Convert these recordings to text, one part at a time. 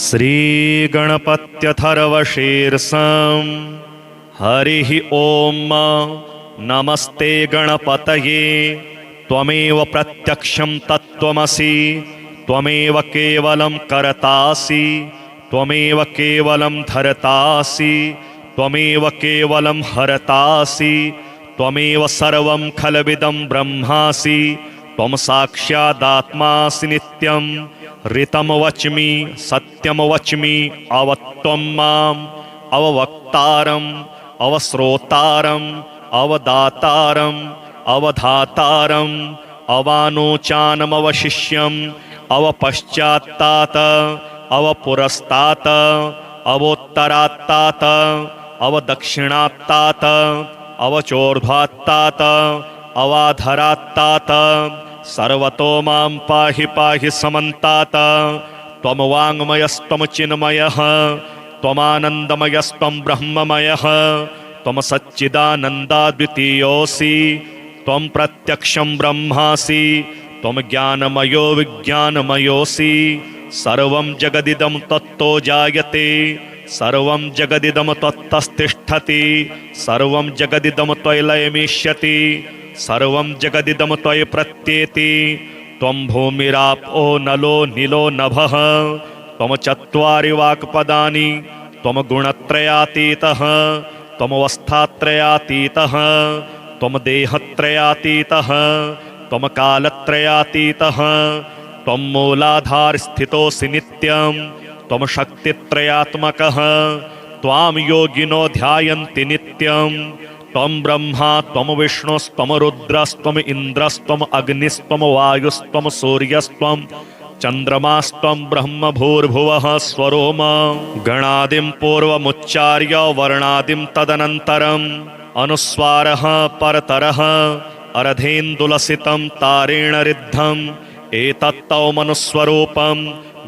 श्रीगणपत्यथर्वशीर्षम् हरिः ॐ नमस्ते गणपतये त्वमेव प्रत्यक्षं तत्त्वमसि त्वमेव केवलं कर्तासि त्वमेव केवलं धर्तासि त्वमेव केवलं हरतासि त्वमेव सर्वं खलविदं ब्रह्मासि त्वं साक्षादात्मासि नित्यं ऋतं वच्मि सत्यं वच्मि अवत्वं माम् अववक्तारम् अवश्रोतारम् अवदातारम् अवधातारम् अवानोचानमवशिष्यम् अवपश्चात्तात अवपुरस्तात अवोत्तरात्तात अवदक्षिणात्तात अवचोर्ध्वात्तात अवाधरात्तात सर्वतो मां पाहि पाहि समन्तात त्वं वाङ्मयस्त्वं चिन्मयः त्वमानन्दमयस्त्वं ब्रह्ममयः त्वं सच्चिदानन्दाद्वितीयोऽसि त्वं प्रत्यक्षं ब्रह्मासि त्वं ज्ञानमयो विज्ञानमयोऽसि सर्वं जगदिदं तत्तो जायते सर्वं जगदिदं त्वत्तस्तिष्ठति सर्वं जगदिदं त्वयि लयमिष्यति सर्वं जगदिदं त्वयि प्रत्येति त्वं भूमिरापो नलो नीलो नभः त्वं चत्वारि वाक्पदानि त्वं गुणत्रयातीतः त्वमवस्थात्रयातीतः त्वं देहत्रयातीतः त्वं कालत्रयातीतः त्वं मूलाधारस्थितोऽसि नित्यं त्वं शक्तित्रयात्मकः त्वां योगिनो ध्यायन्ति नित्यं त्वं ब्रह्मा त्वं विष्णुस्त्वं रुद्रस्त्वम् इन्द्रस्त्वम् अग्निस्त्वं वायुस्त्वं सूर्यस्त्वं चन्द्रमास्त्वं ब्रह्म भूर्भुवः स्वरोम गणादिं पूर्वमुच्चार्य वर्णादिं तदनन्तरम् अनुस्वारः परतरः अर्धेन्दुलसितं तारेण रिद्धम् एतत्तौमनुस्वरूपं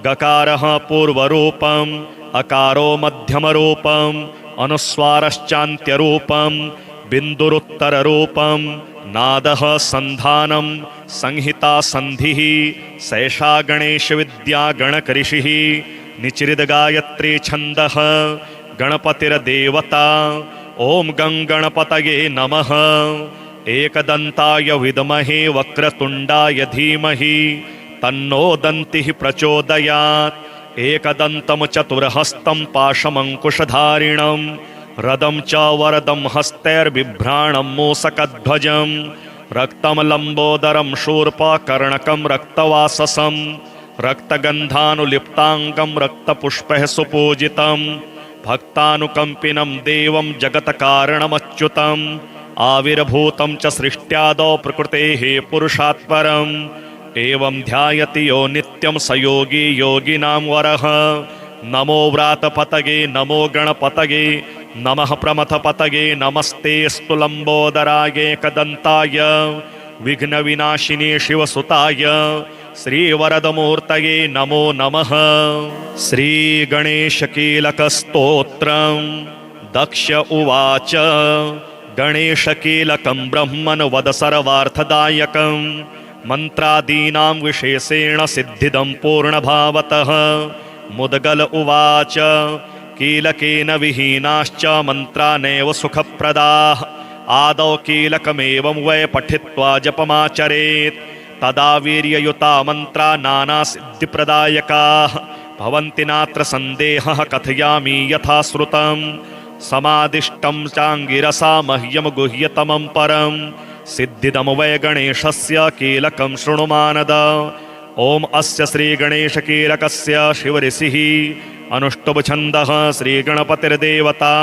गकारः पूर्वरूपम् अकारो मध्यमरूपम् अनुस्वारश्चान्त्यरूपं बिन्दुरुत्तररूपं नादः सन्धानं संहिता सन्धिः सैषा गणेशविद्या गणकऋषिः निचिरिदगायत्री छन्दः गणपतिर्देवता ॐ गं गणपतये नमः एकदन्ताय विद्महे वक्रतुण्डाय धीमहि तन्नो दन्तिः प्रचोदयात् एकदन्तं चतुर्हस्तं पाशमङ्कुशधारिणं रदं च वरदं हस्तैर्बिभ्राणं मूसकध्वजं रक्तं लम्बोदरं शूर्पकर्णकं रक्तवाससं रक्तगन्धानुलिप्ताङ्गं रक्तपुष्पैः सुपूजितं भक्तानुकम्पिनं देवं जगत्कारणमच्युतम् आविर्भूतं च सृष्ट्यादौ प्रकृतेः पुरुषात् परम् एवं ध्यायति यो नित्यं स योगी योगिनां वरः नमो व्रातपतये नमो गणपतये नमः प्रमथपतये नमस्ते स्तु लम्बोदराय एकदन्ताय विघ्नविनाशिने शिवसुताय श्रीवरदमूर्तये नमो नमः। श्रीगणेशकीलकस्तोत्रं दक्ष उवाच गणेशकीलकं ब्रह्मन् वद सर्वार्थदायकं मन्त्रादीनां विशेषेण सिद्धिदं पूर्णभावतः। मुद्गल उवाच कीलकेन विहीनाश्च मन्त्रा नैव सुखप्रदाः आदौ कीलकमेवं वै पठित्वा जपमाचरेत् तदा वीर्ययुता मन्त्रा नानासिद्धिप्रदायकाः भवन्ति नात्र सन्देहः कथयामि यथा श्रुतं समादिष्टं चाङ्गिरसा मह्यं गुह्यतमं परं सिद्धिदं वै गणेशस्य कीलकं शृणु मानद। ॐ अस्य श्रीगणेशकीलकस्य शिवऋषिः अनुष्टुप्छन्दः श्रीगणपतिर्देवता।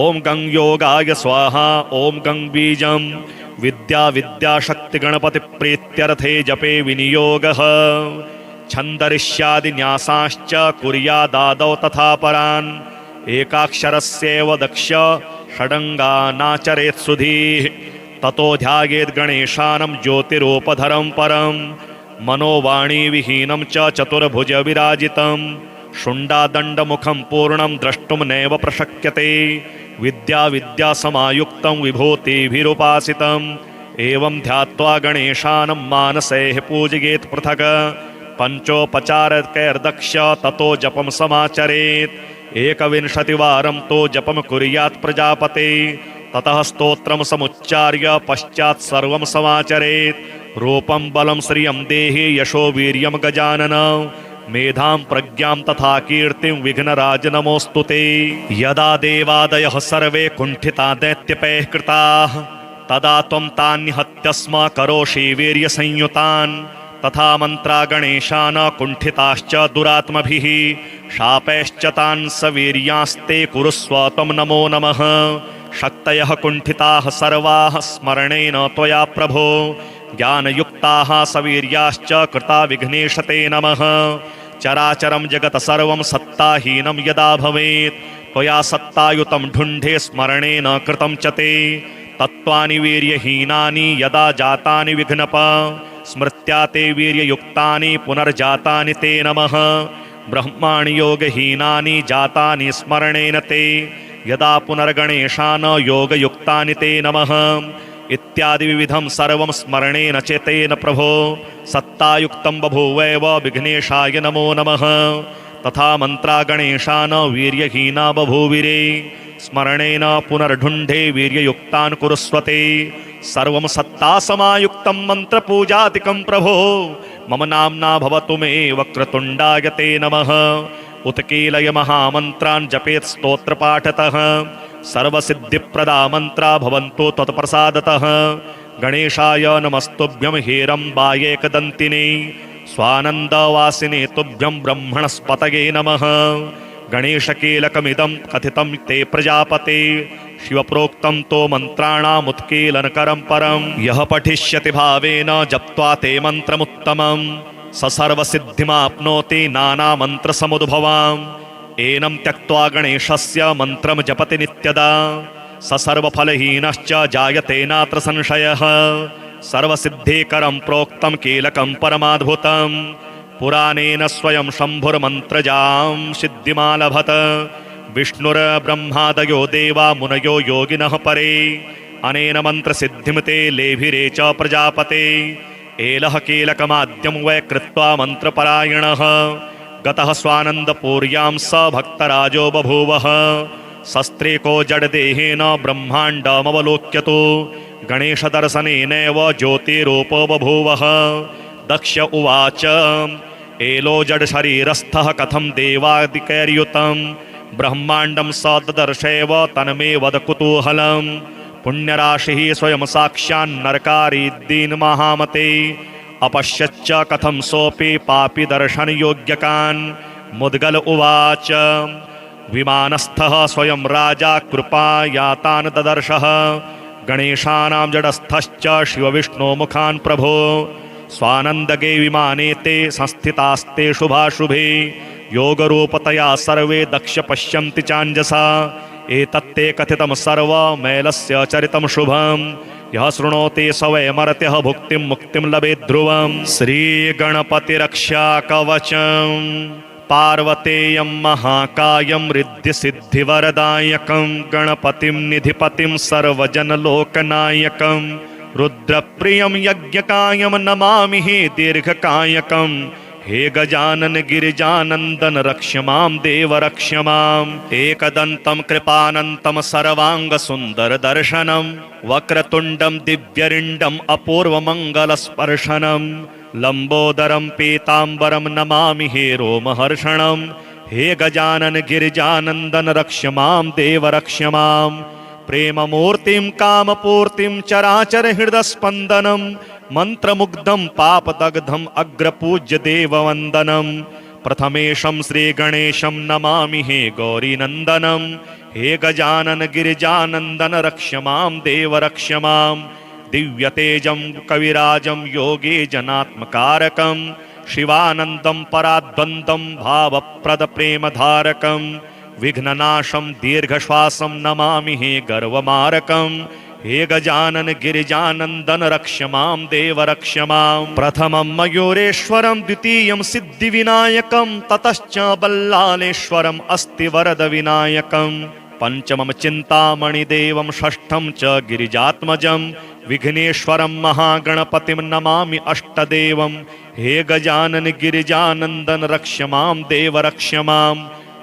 ॐ गं योगाय स्वाहा ॐ गं बीजं विद्याशक्तिगणपतिप्रीत्यर्थे जपे विनियोगः छन्दरिष्यादिन्यासाश्च कुर्यादादौ तथा परान् एकाक्षरस्यैव दक्ष षडङ्गानाचरेत् सुधीः ततो ध्यायेत् गणेशानं ज्योतिरूपधरं परं मनोवाणीविहीनं च चतुर्भुज विराजितं शुण्डादण्डमुखं पूर्णं द्रष्टुं नैव प्रशक्यते विद्यासमायुक्तं विभूतिभिरुपासितम् एवं ध्यात्वा गणेशानं मानसैः पूजयेत् पृथक् पंचोपचारकैर्दक्ष ततो जपम समाचरेत् 21 तो जपम कुर्यात् प्रजापते ततः स्तोत्रम समुच्चार्य पश्चात् सर्वं समाचरेत् रूपं बलं श्रियं देहि यशो वीर्यं गजानन मेधां प्रज्ञां तथा कीर्तिं विघ्नराज नमोऽस्तुते। यदा देवादयः सर्वे कुण्ठिता दैत्यपैः कृताः तदा त्वं तान् निहत्य स्म करोषि वीर्यसंयुतान् तथा मन्त्रा गणेशान् कुण्ठिताश्च दुरात्मभिः शापैश्च तान् सवीर्यास्ते कुरुस्व त्वं नमो नमः। शक्तयः कुण्ठिताः सर्वाः स्मरणेन त्वया प्रभो ज्ञानयुक्ताः सवीर्याश्च कृता विघ्नेश ते नमः। चराचरं जगत् सर्वं सत्ताहीनं यदा भवेत् त्वया सत्तायुतं ढुण्ढे स्मरणेन कृतं च ते तत्त्वानि वीर्यहीनानि यदा जातानि विघ्नप स्मृत्या ते वीर्ययुक्तानि पुनर्जातानि ते नमः। ब्रह्माणि योगहीनानि जातानि स्मरणेन ते यदा पुनर्गणेशान् योगयुक्तानि ते नमः। इत्यादि विविधं सर्वं स्मरणेन चेतेन प्रभो सत्तायुक्तं बभूवैव विघ्नेशाय नमो नमः। तथा मन्त्रा गणेशान् वीर्यहीना बभूविरे स्मरणेन पुनर्ढुण्ढे वीर्ययुक्तान् कुरुस्वते। सर्वं सत्तासमायुक्तं मन्त्रपूजादिकं प्रभो मम नाम्ना भवतु मे वक्रतुण्डाय ते नमः। उत्कीलय महामन्त्रान् जपेत् स्तोत्रपाठतः सर्वसिद्धिप्रदा मन्त्रा भवन्तु त्वत्प्रसादतः। गणेशाय नमस्तुभ्यं हेरम्बायेकदन्तिने स्वानन्दवासिने तुभ्यं ब्रह्मणस्पतये नमः। गणेशकीलकमिदं कथितं ते प्रजापते शिवप्रोक्तं तो मन्त्राणामुत्कीलनकरं परं यः पठिष्यति भावेन जप्त्वा ते मन्त्रमुत्तमम् स सर्वसिद्धिमाप्नोति नानामन्त्रसमुद्भवाम्। एनं त्यक्त्वा गणेशस्य मन्त्रं जपति नित्यदा स सर्वफलहीनश्च जायते नात्र संशयः। सर्वसिद्धिकरं प्रोक्तं कीलकं परमाद्भुतम् पुराणेन स्वयं शम्भुर्मन्त्रजां सिद्धिमालभत। विष्णुर्ब्रह्मादयो देवा मुनयो योगिनः परे अनेन मन्त्रसिद्धिं ते लेभिरे च प्रजापते। एलः कीलकमाद्यं वै कृत्वा मन्त्रपरायणः गतः स्वानन्दपूर्यां स भक्तराजो बभूवः। शस्त्रेको जडदेहेन ब्रह्माण्डमवलोक्यतो गणेशदर्शनेनैव ज्योतिरूपो बभूवः। दक्ष उवाच एलो जडशरीरस्थः कथं देवादिकैर्युतं ब्रह्माण्डं स ददर्शैव तन्मे वद कुतूहलम्। पुण्यराशिः स्वयं साक्षान्नरकारीद्दीन्महामते अपश्यच्च कथं सोऽपि पापि दर्शनयोग्यकान्। मुद्गल उवाच विमानस्थः स्वयं राजा कृपायातान् ददर्शः गणेशानां जडस्थश्च शिवविष्णोमुखान् प्रभो। स्वानन्दगे विमाने ते संस्थितास्ते शुभाशुभे योगरूपतया सर्वे दक्ष पश्यन्ति चाञ्जसा। एतत्ते कथितं सर्वमैलस्य चरितं शुभं यः शृणोति स वै मर्त्यः भुक्तिं मुक्तिं लभेत् ध्रुवम्। श्रीगणपतिरक्षाकवचम् पार्वतेयं महाकायं रिद्धिसिद्धिवरदायकं गणपतिं निधिपतिं सर्वजनलोकनायकं रुद्रप्रियं यज्ञकायं नमामि हे दीर्घकायकं। हे गजानन गिरिजानन्दन रक्ष मां देव रक्ष माम्। एकदन्तं कृपानन्तं सर्वाङ्गसुन्दरदर्शनं वक्रतुण्डं दिव्यरिण्डम् अपूर्वमङ्गलस्पर्शनं लम्बोदरं पीताम्बरं नमामि हे रोमहर्षणं। हे गजानन गिरिजानन्दन रक्ष मां देव रक्ष माम्। प्रेममूर्तिं कामपूर्तिं चराचर हृदस्पन्दनं मन्त्रमुग्धं पापदग्धम् अग्रपूज्य देववन्दनं। प्रथमेशं श्रीगणेशं नमामि हे गौरीनन्दनं। हे गजानन गिरिजानन्दन रक्ष मां देव रक्ष माम्। दिव्यतेजं कविराजं योगी जनात्मकारकं शिवानन्दं पराद्वन्द्वं भावप्रदप्रेमधारकं विघ्ननाशं दीर्घश्वासं नमामि हे गर्वमारकं। हे गजानन गिरिजानन्दन रक्ष मां देव रक्ष माम्। प्रथमं मयूरेश्वरं द्वितीयं सिद्धिविनायकं ततश्च बल्लालेश्वरम् अस्ति वरदविनायकं। पंचमं चिन्तामणिदेवं षष्ठं च गिरिजात्मजं विघ्नेश्वरं महागणपतिं नमामि अष्टदेवं। हे गजानन गिरिजानन्दन रक्ष मां देव रक्ष मां।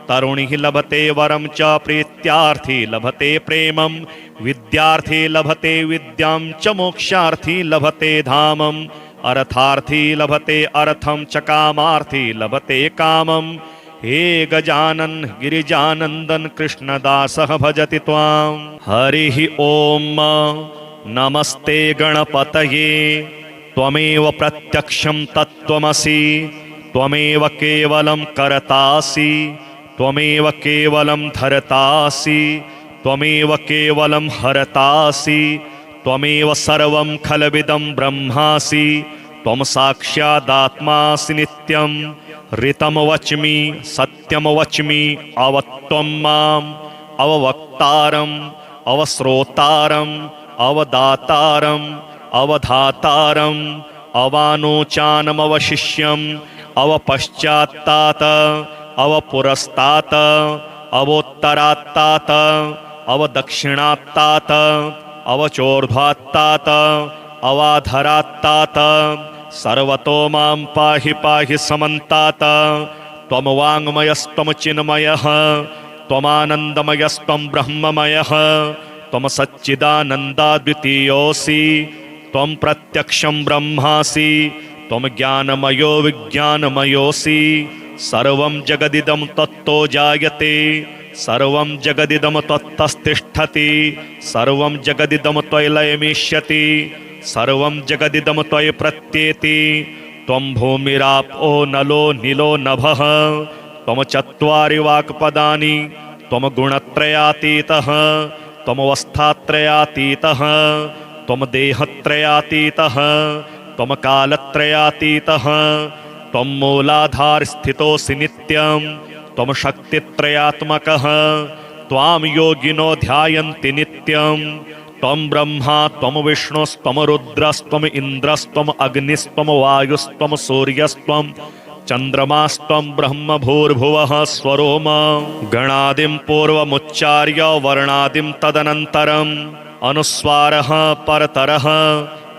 तरुणिः लभते वरं च प्रीत्यार्थी लभते प्रेमं। विद्यार्थी लभते विद्यां च मोक्षार्थी लभते धामम्। अर्थार्थी लभते अर्थं च कामार्थी लभते कामम्। हे गजानन गिरिजानन्दन कृष्णदासः भजति त्वां। हरिः ॐ नमस्ते गणपतये। त्वमेव प्रत्यक्षं तत्त्वमसि। त्वमेव केवलं कर्तासि। त्वमेव केवलं धर्तासि। त्वमेव केवलं हरतासि। त्वमेव सर्वं खलविदं ब्रह्मासि। त्वं साक्षादात्मासि नित्यं। ऋतं वच्मि सत्यं वच्मि अवत्वं माम् अववक्तारम् अवश्रोतारम् अवदातारम् अवधातारम् अवानोचानमवशिष्यम् अवपश्चात्तात अवपुरस्तात अवोत्तरात्तात अवदक्षिणात्तात अवचोर्ध्वात्तात अवाधरात्तात। सर्वतो मां पाहि पाहि समन्तात। त्वं वाङ्मयस्त्वं चिन्मयः त्वमानन्दमयस्त्वं ब्रह्ममयः। त्वं सच्चिदानन्दाद्वितीयोऽसि। त्वं प्रत्यक्षं ब्रह्मासि। त्वं ज्ञानमयो विज्ञानमयोऽसि। सर्वं जगदिदं त्वत्तो जायते। सर्वं जगदिदं त्वत्तस्तिष्ठति। सर्वं जगदिदं त्वयि लयमिष्यति। सर्वं जगदिदं त्वयि प्रत्येति। त्वं भूमिरापो नलो नीलो नभः। त्वं चत्वारि वाक्पदानि। त्वं गुणत्रयातीतः। त्वं अवस्थात्रयातीतः। त्वं देहत्रयातीतः। त्वं कालत्रयातीतः। त्वं मूलाधारस्थितोऽसि नित्यं। त्वं शक्तित्रयात्मकः। त्वां योगिनो ध्यायन्ति नित्यं। त्वं ब्रह्मा त्वं विष्णुस्त्वं रुद्रस्त्वं इन्द्रस्त्वं अग्निस्त्वं वायुस्त्वं सूर्यस्त्वं चन्द्रमास्त्वं ब्रह्म भूर्भुवः स्वरोम। गणादिं पूर्वमुच्चार्य वर्णादिं तदनन्तरम् अनुस्वारः परतरः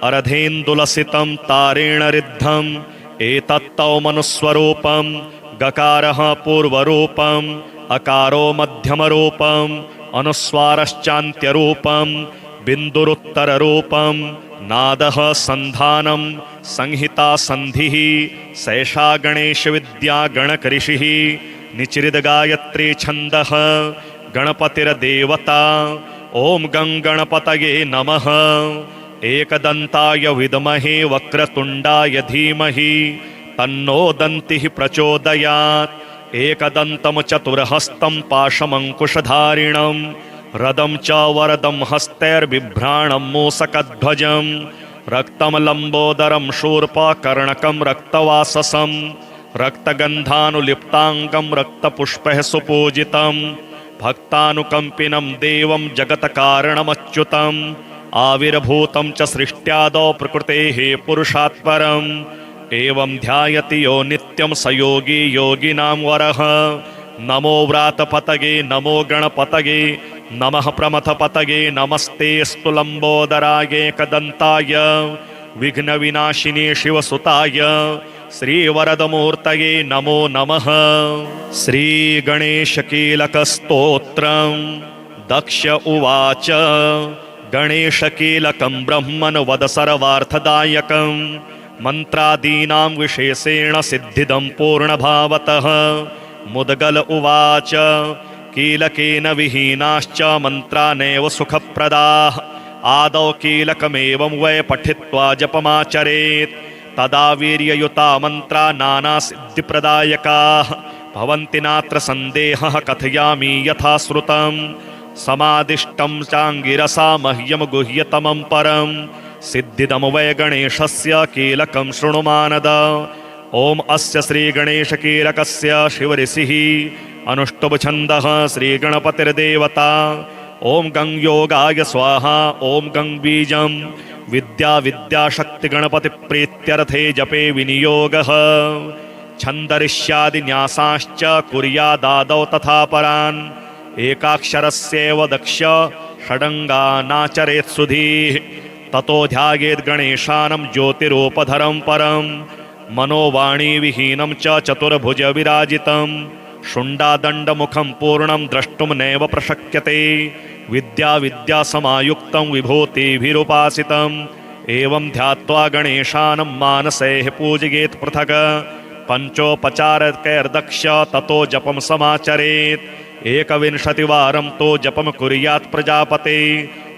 अर्धेन्दुलसितं तारेण रिद्धम्। एतत्तौ मनुस्वरूपं। गकारः पूर्वरूपम् अकारो मध्यमरूपम् अनुस्वारश्चान्त्यरूपम् बिन्दुरुत्तररूपम्। नादः सन्धानं संहिता सन्धिः सैषा गणेशविद्या गणकऋषिः। निचिरिदगायत्री छन्दः गणपतिर्देवता। ॐ गं गणपतये नमः। एकदन्ताय विद्महे वक्रतुण्डाय धीमहि तन्नो दन्तिः प्रचोदयात्। एकदन्तं चतुर्हस्तं पाशमङ्कुशधारिणं रदं च वरदं हस्तैर्बिभ्राणं मूषकध्वजं। रक्तं लम्बोदरं शूर्पकर्णकं रक्तवाससं रक्तगन्धानुलिप्ताङ्गं रक्तपुष्पैः सुपूजितं। भक्तानुकम्पिनं देवं जगत्कारणमच्युतम्। आविर्भूतं च सृष्ट्यादौ प्रकृतेः पुरुषात् परम्। एवं ध्यायति यो नित्यं स योगी योगिनां वरः। नमो व्रातपतये नमो गणपतये नमः प्रमथपतये। नमस्तेऽस्तु लम्बोदराय एकदन्ताय विघ्नविनाशिने शिवसुताय श्रीवरदमूर्तये नमो नमः। श्रीगणेशकीलकस्तोत्रम्। दक्ष उवाच गणेशकीलकं ब्रह्मन् वद सर्वार्थदायकं। मन्त्रादीनां विशेषेण सिद्धिदं पूर्णभावतः। मुद्गल उवाच कीलकेन विहीनाश्च मन्त्रा नैव सुखप्रदाः। आदौ कीलकमेवं वै पठित्वा जपमाचरेत्। तदा वीर्ययुता मन्त्रा नानासिद्धिप्रदायकाः भवन्ति नात्र सन्देहः। कथयामि यथा श्रुतं समादिष्टं चाङ्गिरसा मह्यं गुह्यतमं परम्। सिद्धिदं वै गणेशस्य कीलकं शृणु मानद। ॐ अस्य श्रीगणेशकीलकस्य शिवऋषिः अनुष्टुप् श्रीगणपतिर्देवता। ॐ गं योगाय स्वाहा। ॐ गं बीजं विद्याशक्तिगणपतिप्रीत्यर्थे जपे विनियोगः। छन्दरिष्यादिन्यासाश्च कुर्यादादौ तथा परान्। एकाक्षरस्यैव दक्ष षडङ्गानाचरेत् सुधीः। ततो ध्यायेद् गणेशानं ज्योतिरोपधरं परं मनोवाणी विहीनं च चतुर्भुज विराजितं शुण्डादण्डमुखं पूर्णं द्रष्टुं नैव प्रशक्यते विद्यासमायुक्तं विभूतिभिरुपासितम् एवं ध्यात्वा गणेशानं मानसे पूजयेत् पृथक् पंचोपचारकैर्दक्ष ततो जपं समाचरेत् 21 तो जपं कुर्यात् प्रजापते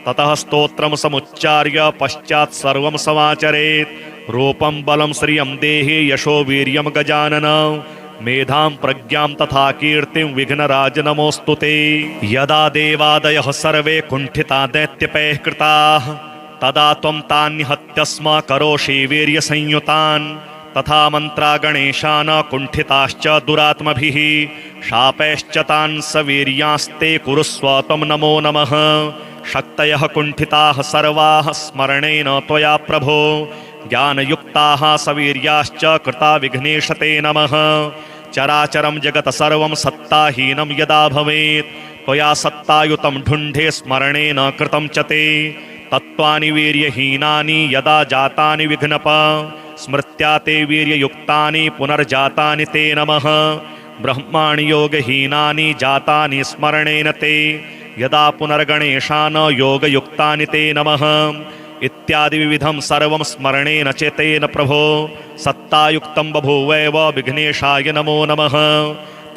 ततः स्तोत्रं समुच्चार्य पश्चात् सर्वं समाचरेत् रूपं बलं श्रियं देहि यशो वीर्यं गजानन मेधां प्रज्ञां तथा कीर्तिं विघ्नराज नमोऽस्तु ते। यदा देवादयः सर्वे कुण्ठिता दैत्यपैः कृताः तदा त्वं तान् निहत्य स्म करोषि वीर्यसंयुतान् तथा मन्त्रा गणेशान् कुण्ठिताश्च दुरात्मभिः शापैश्च तान् सवीर्यास्ते कुरुस्व त्वं नमो नमः। शक्तयः कुण्ठिताः सर्वाः स्मरणेन त्वया प्रभो ज्ञानयुक्ताः सवीर्याश्च कृता विघ्नेश ते नमः। चराचरं जगत् सर्वं सत्ताहीनं यदा भवेत् त्वया सत्तायुतं ढुण्ढे स्मरणेन कृतं च ते तत्त्वानि वीर्यहीनानि यदा जातानि विघ्नप स्मृत्या ते वीर्ययुक्तानि पुनर्जातानि ते नमः। ब्रह्माणि योगहीनानि जातानि स्मरणेन ते यदा पुनर्गणेशान् योगयुक्तानि ते नमः। इत्यादि विविधं सर्वं स्मरणेन चेतेन प्रभो सत्तायुक्तं बभूवैव विघ्नेशाय नमो नमः।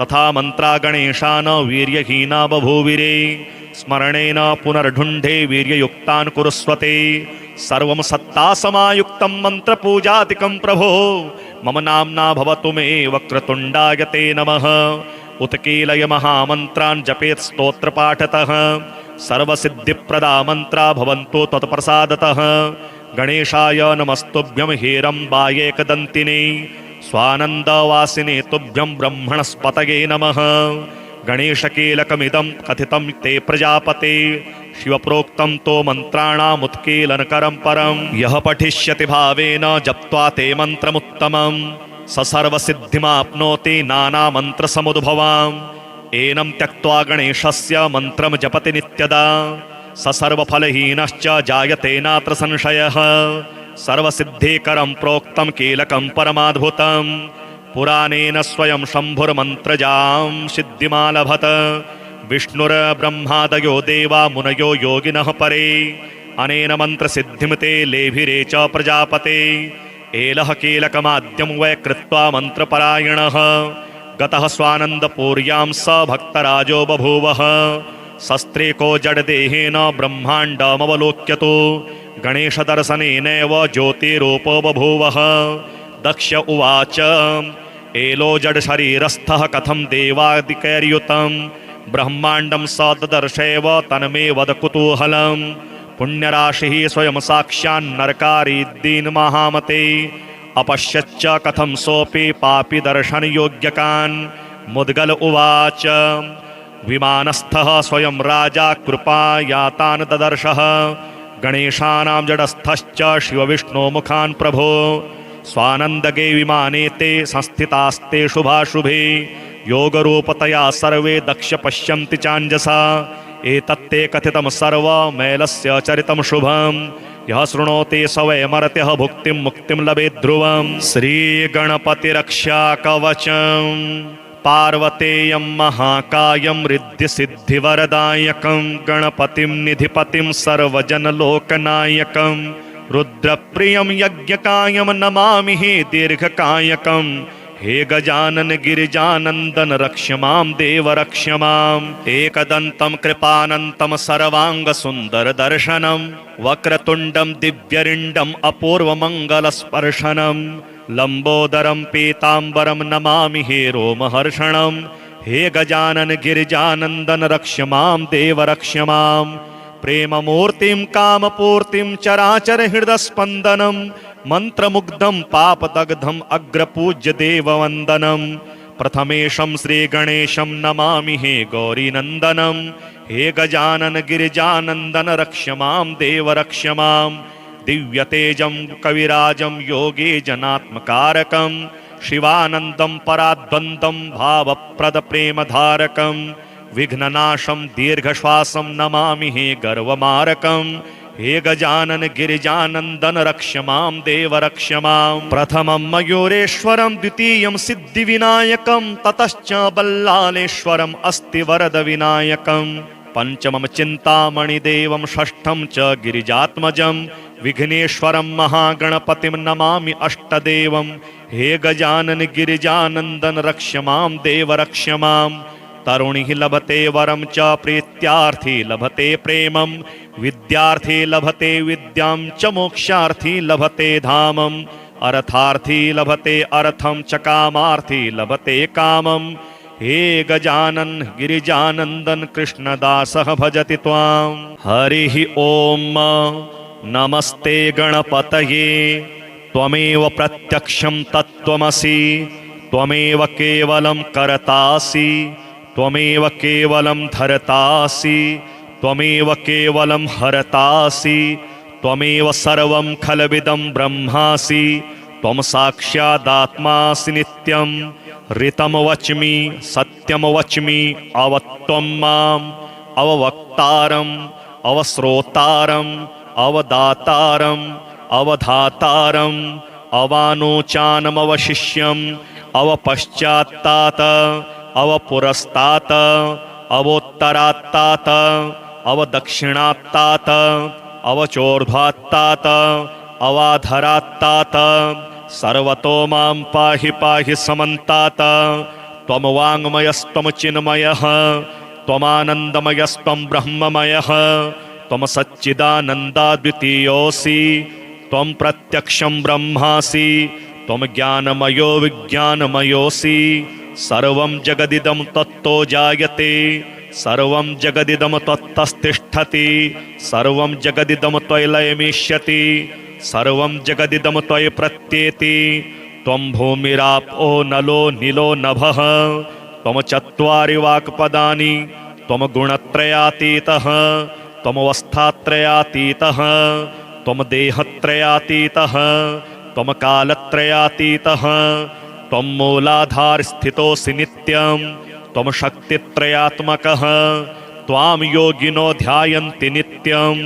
तथा मन्त्रा गणेशान् वीर्यहीना बभूविरे स्मरणेन पुनर्ढुण्ढे वीर्ययुक्तान् कुरुस्वते सर्वं सत्तासमायुक्तं मन्त्रपूजादिकं प्रभो मम नाम्ना भवतु मे वक्रतुण्डाय ते नमः। उत्कीलय महामन्त्रान् जपेत् स्तोत्रपाठतः सर्वसिद्धिप्रदा मन्त्रा भवन्तु त्वत्प्रसादतः। गणेशाय नमस्तुभ्यं हेरम्बायेकदन्तिने स्वानन्दवासिने तुभ्यं ब्रह्मणस्पतये नमः। गणेशकीलकमिदं कथितं ते प्रजापते शिवप्रोक्तं तो मन्त्राणामुत्कीलनकरं परं यः पठिष्यति भावेन जप्त्वा ते मन्त्रमुत्तमं स सर्वसिद्धिमाप्नोति नानामन्त्रसमुद्भवाम्। एनं त्यक्त्वा गणेशस्य मन्त्रं जपति नित्यदा स सर्वफलहीनश्च जायते नात्र संशयः। सर्वसिद्धिकरं प्रोक्तं कीलकं परमाद्भुतं पुराणेन स्वयं शम्भुर्मन्त्रजां सिद्धिमालभत। विष्णुर्ब्रह्मादयो देवा मुनयो योगिनः परे अनेन मन्त्रसिद्धिं ते लेभिरे च प्रजापते। एलः कीलकमाद्यं वै कृत्वा मन्त्रपरायणः गतः स्वानन्दपूर्यां स भक्तराजो बभूवः। शस्त्रेको जडदेहेन ब्रह्माण्डमवलोक्यतो गणेशदर्शनेनैव ज्योतिरूपो बभूवः। दक्ष उवाच एलो जडशरीरस्थः कथं देवादिकैर्युतं ब्रह्माण्डं स ददर्शैव तन्मे वद कुतूहलं। पुण्यराशिः स्वयं साक्षान्नरकारीद्दीन्महामते अपश्यच्च कथं सोऽपि पापि दर्शनयोग्यकान्। मुद्गल उवाच विमानस्थः स्वयं राजा कृपायातान् ददर्शः गणेशानां जडस्थश्च शिवविष्णो मुखान् प्रभो। स्वानन्दगे विमाने ते संस्थितास्ते शुभाशुभे योगरूपतया सर्वे दक्ष पश्यन्ति चाञ्जसा। एतत्ते कथितं सर्वमैलस्य चरितं शुभं यः शृणोति स वै मर्त्यः भुक्तिं मुक्तिं लभेत् ध्रुवम्। श्रीगणपतिरक्षाकवचं पार्वतेयं महाकायं रिद्धिसिद्धिवरदायकं गणपतिं निधिपतिं सर्वजनलोकनायकं रुद्रप्रियं यज्ञकायं नमामि हे दीर्घकायकं। हे गजानन गिरिजानन्दन रक्ष मां देव रक्ष माम्। एकदन्तं कृपानन्तं सर्वाङ्गसुन्दरदर्शनं वक्रतुण्डं दिव्यरिण्डम् अपूर्वमङ्गलस्पर्शनं लम्बोदरं पीताम्बरं नमामि हे रोमहर्षणं। हे गजानन गिरिजानन्दन रक्ष मां देव रक्ष माम्। प्रेममूर्तिं कामपूर्तिं चराचर हृदस्पन्दनं मन्त्रमुग्धं पापदग्धम् अग्रपूज्य देववन्दनं। प्रथमेशं श्रीगणेशं नमामि हे गौरीनन्दनं। हे गजानन गिरिजानन्दन रक्ष मां देव रक्ष माम्। दिव्यतेजं कविराजं योगी जनात्मकारकं शिवानन्दं पराद्वन्द्वं भावप्रदप्रेमधारकं विघ्ननाशं दीर्घश्वासं नमामि हे गर्वमारकं। हे गजानन गिरिजानन्दन रक्ष मां देव रक्ष मां। प्रथमं मयूरेश्वरं द्वितीयं सिद्धिविनायकं ततश्च बल्लालेश्वरम् अस्ति वरदविनायकं। पंचमं चिन्तामणिदेवं षष्ठं च गिरिजात्मजं विघ्नेश्वरं महागणपतिं नमामि अष्टदेवं। हे गजानन गिरिजानन्दन रक्ष मां देव रक्ष मां। तरुणिः लभते वरं च प्रीत्यार्थी लभते प्रेमं विद्यार्थी लभते विद्यां च मोक्षार्थी लभते धामम्। अर्थार्थी लभते अर्थं च कामार्थी लभते कामम्। हे गजानन गिरिजानन्दन कृष्णदासः भजति त्वां। हरिः ॐ नमस्ते गणपतये त्वमेव प्रत्यक्षं तत्त्वमसि त्वमेव केवलं कर्तासि त्वमेव केवलं धर्तासि त्वमेव केवलं हरतासि त्वमेव सर्वं खलविदं ब्रह्मासि त्वं साक्षादात्मासि नित्यं। ऋतं वच्मि सत्यं वच्मि अवत्वं माम् अववक्तारम् अवश्रोतारम् अवदातारम् अवधातारम् अवानोचानमवशिष्यम् अवपश्चात्तात अवपुरस्तात अवोत्तरात्तात अवदक्षिणात्तात अवचोर्ध्वात्तात अवाधरात्तात। सर्वतो मां पाहि पाहि समन्तात। त्वं वाङ्मयस्त्वं चिन्मयः त्वमानन्दमयस्त्वं ब्रह्ममयः त्वं सच्चिदानन्दाद्वितीयोऽसि त्वं प्रत्यक्षं ब्रह्मासि त्वं ज्ञानमयो विज्ञानमयोऽसि। सर्वं जगदिदं त्वत्तो जायते सर्वं जगदिदं त्वत्तस्तिष्ठति सर्वं जगदिदं त्वयि लयमिष्यति सर्वं जगदिदं त्वयि प्रत्येति। त्वं भूमिरापो नलो नीलो नभः त्वं चत्वारि वाक्पदानि त्वं गुणत्रयातीतः त्वमवस्थात्रयातीतः त्वं देहत्रयातीतः त्वं कालत्रयातीतः त्वं मूलाधारस्थितोऽसि नित्यं त्वं शक्तित्रयात्मकः त्वां योगिनो ध्यायन्ति नित्यं।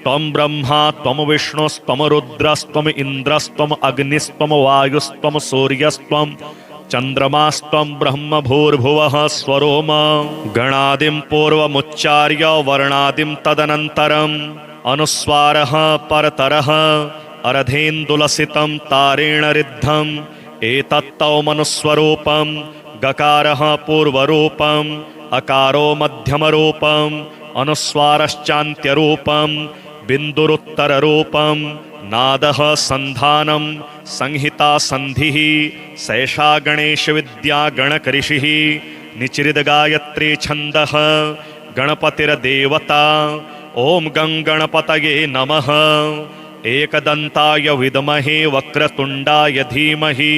त्वं ब्रह्मा त्वं विष्णुस्त्वं रुद्रस्त्वं इन्द्रस्त्वं अग्निस्त्वं वायुस्त्वं सूर्यस्त्वं चन्द्रमास्त्वं ब्रह्म भूर्भुवः स्वरोम। गणादिं पूर्वमुच्चार्य वर्णादिं तदनन्तरम् अनुस्वारः परतरः अर्धेन्दुलसितं तारेण रिद्धम् एतत्तौ मनुस्वरूपं। गकारः पूर्वरूपम् अकारो मध्यमरूपम् अनुस्वारश्चान्त्यरूपम् बिन्दुरुत्तररूपं। नादः सन्धानं संहिता संधिः सैषा गणेशविद्या गणकऋषिः निचिरिदगायत्री छन्दः गणपतिर्देवता। ॐ गं गणपतये नमः। एकदन्ताय विद्महे वक्रतुण्डाय धीमहि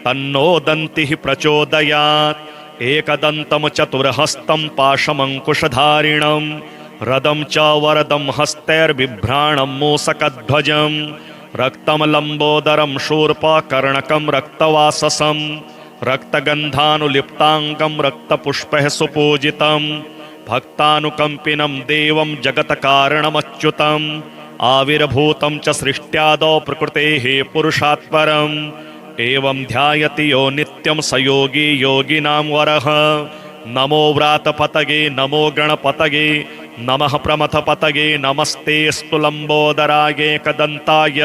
तन्नो दन्तिः प्रचोदयात्। एकदन्तं चतुर्हस्तं पाशमङ्कुशधारिणं रदं च वरदं हस्तैर्बिभ्राणं मूषकध्वजं रक्तं लम्बोदरं शूर्पकर्णकं रक्तवाससं रक्तगन्धानुलिप्ताङ्गं रक्तपुष्पैः सुपूजितं भक्तानुकम्पिनं देवं जगत्कारणमच्युतम् आविर्भूतं च सृष्ट्यादौ प्रकृतेः पुरुषात् परम्। एवं ध्यायति यो नित्यं स योगी योगिनां वरः। नमो व्रातपतये नमो गणपतये नमः प्रमथपतये नमस्तेऽस्तु लम्बोदराय एकदन्ताय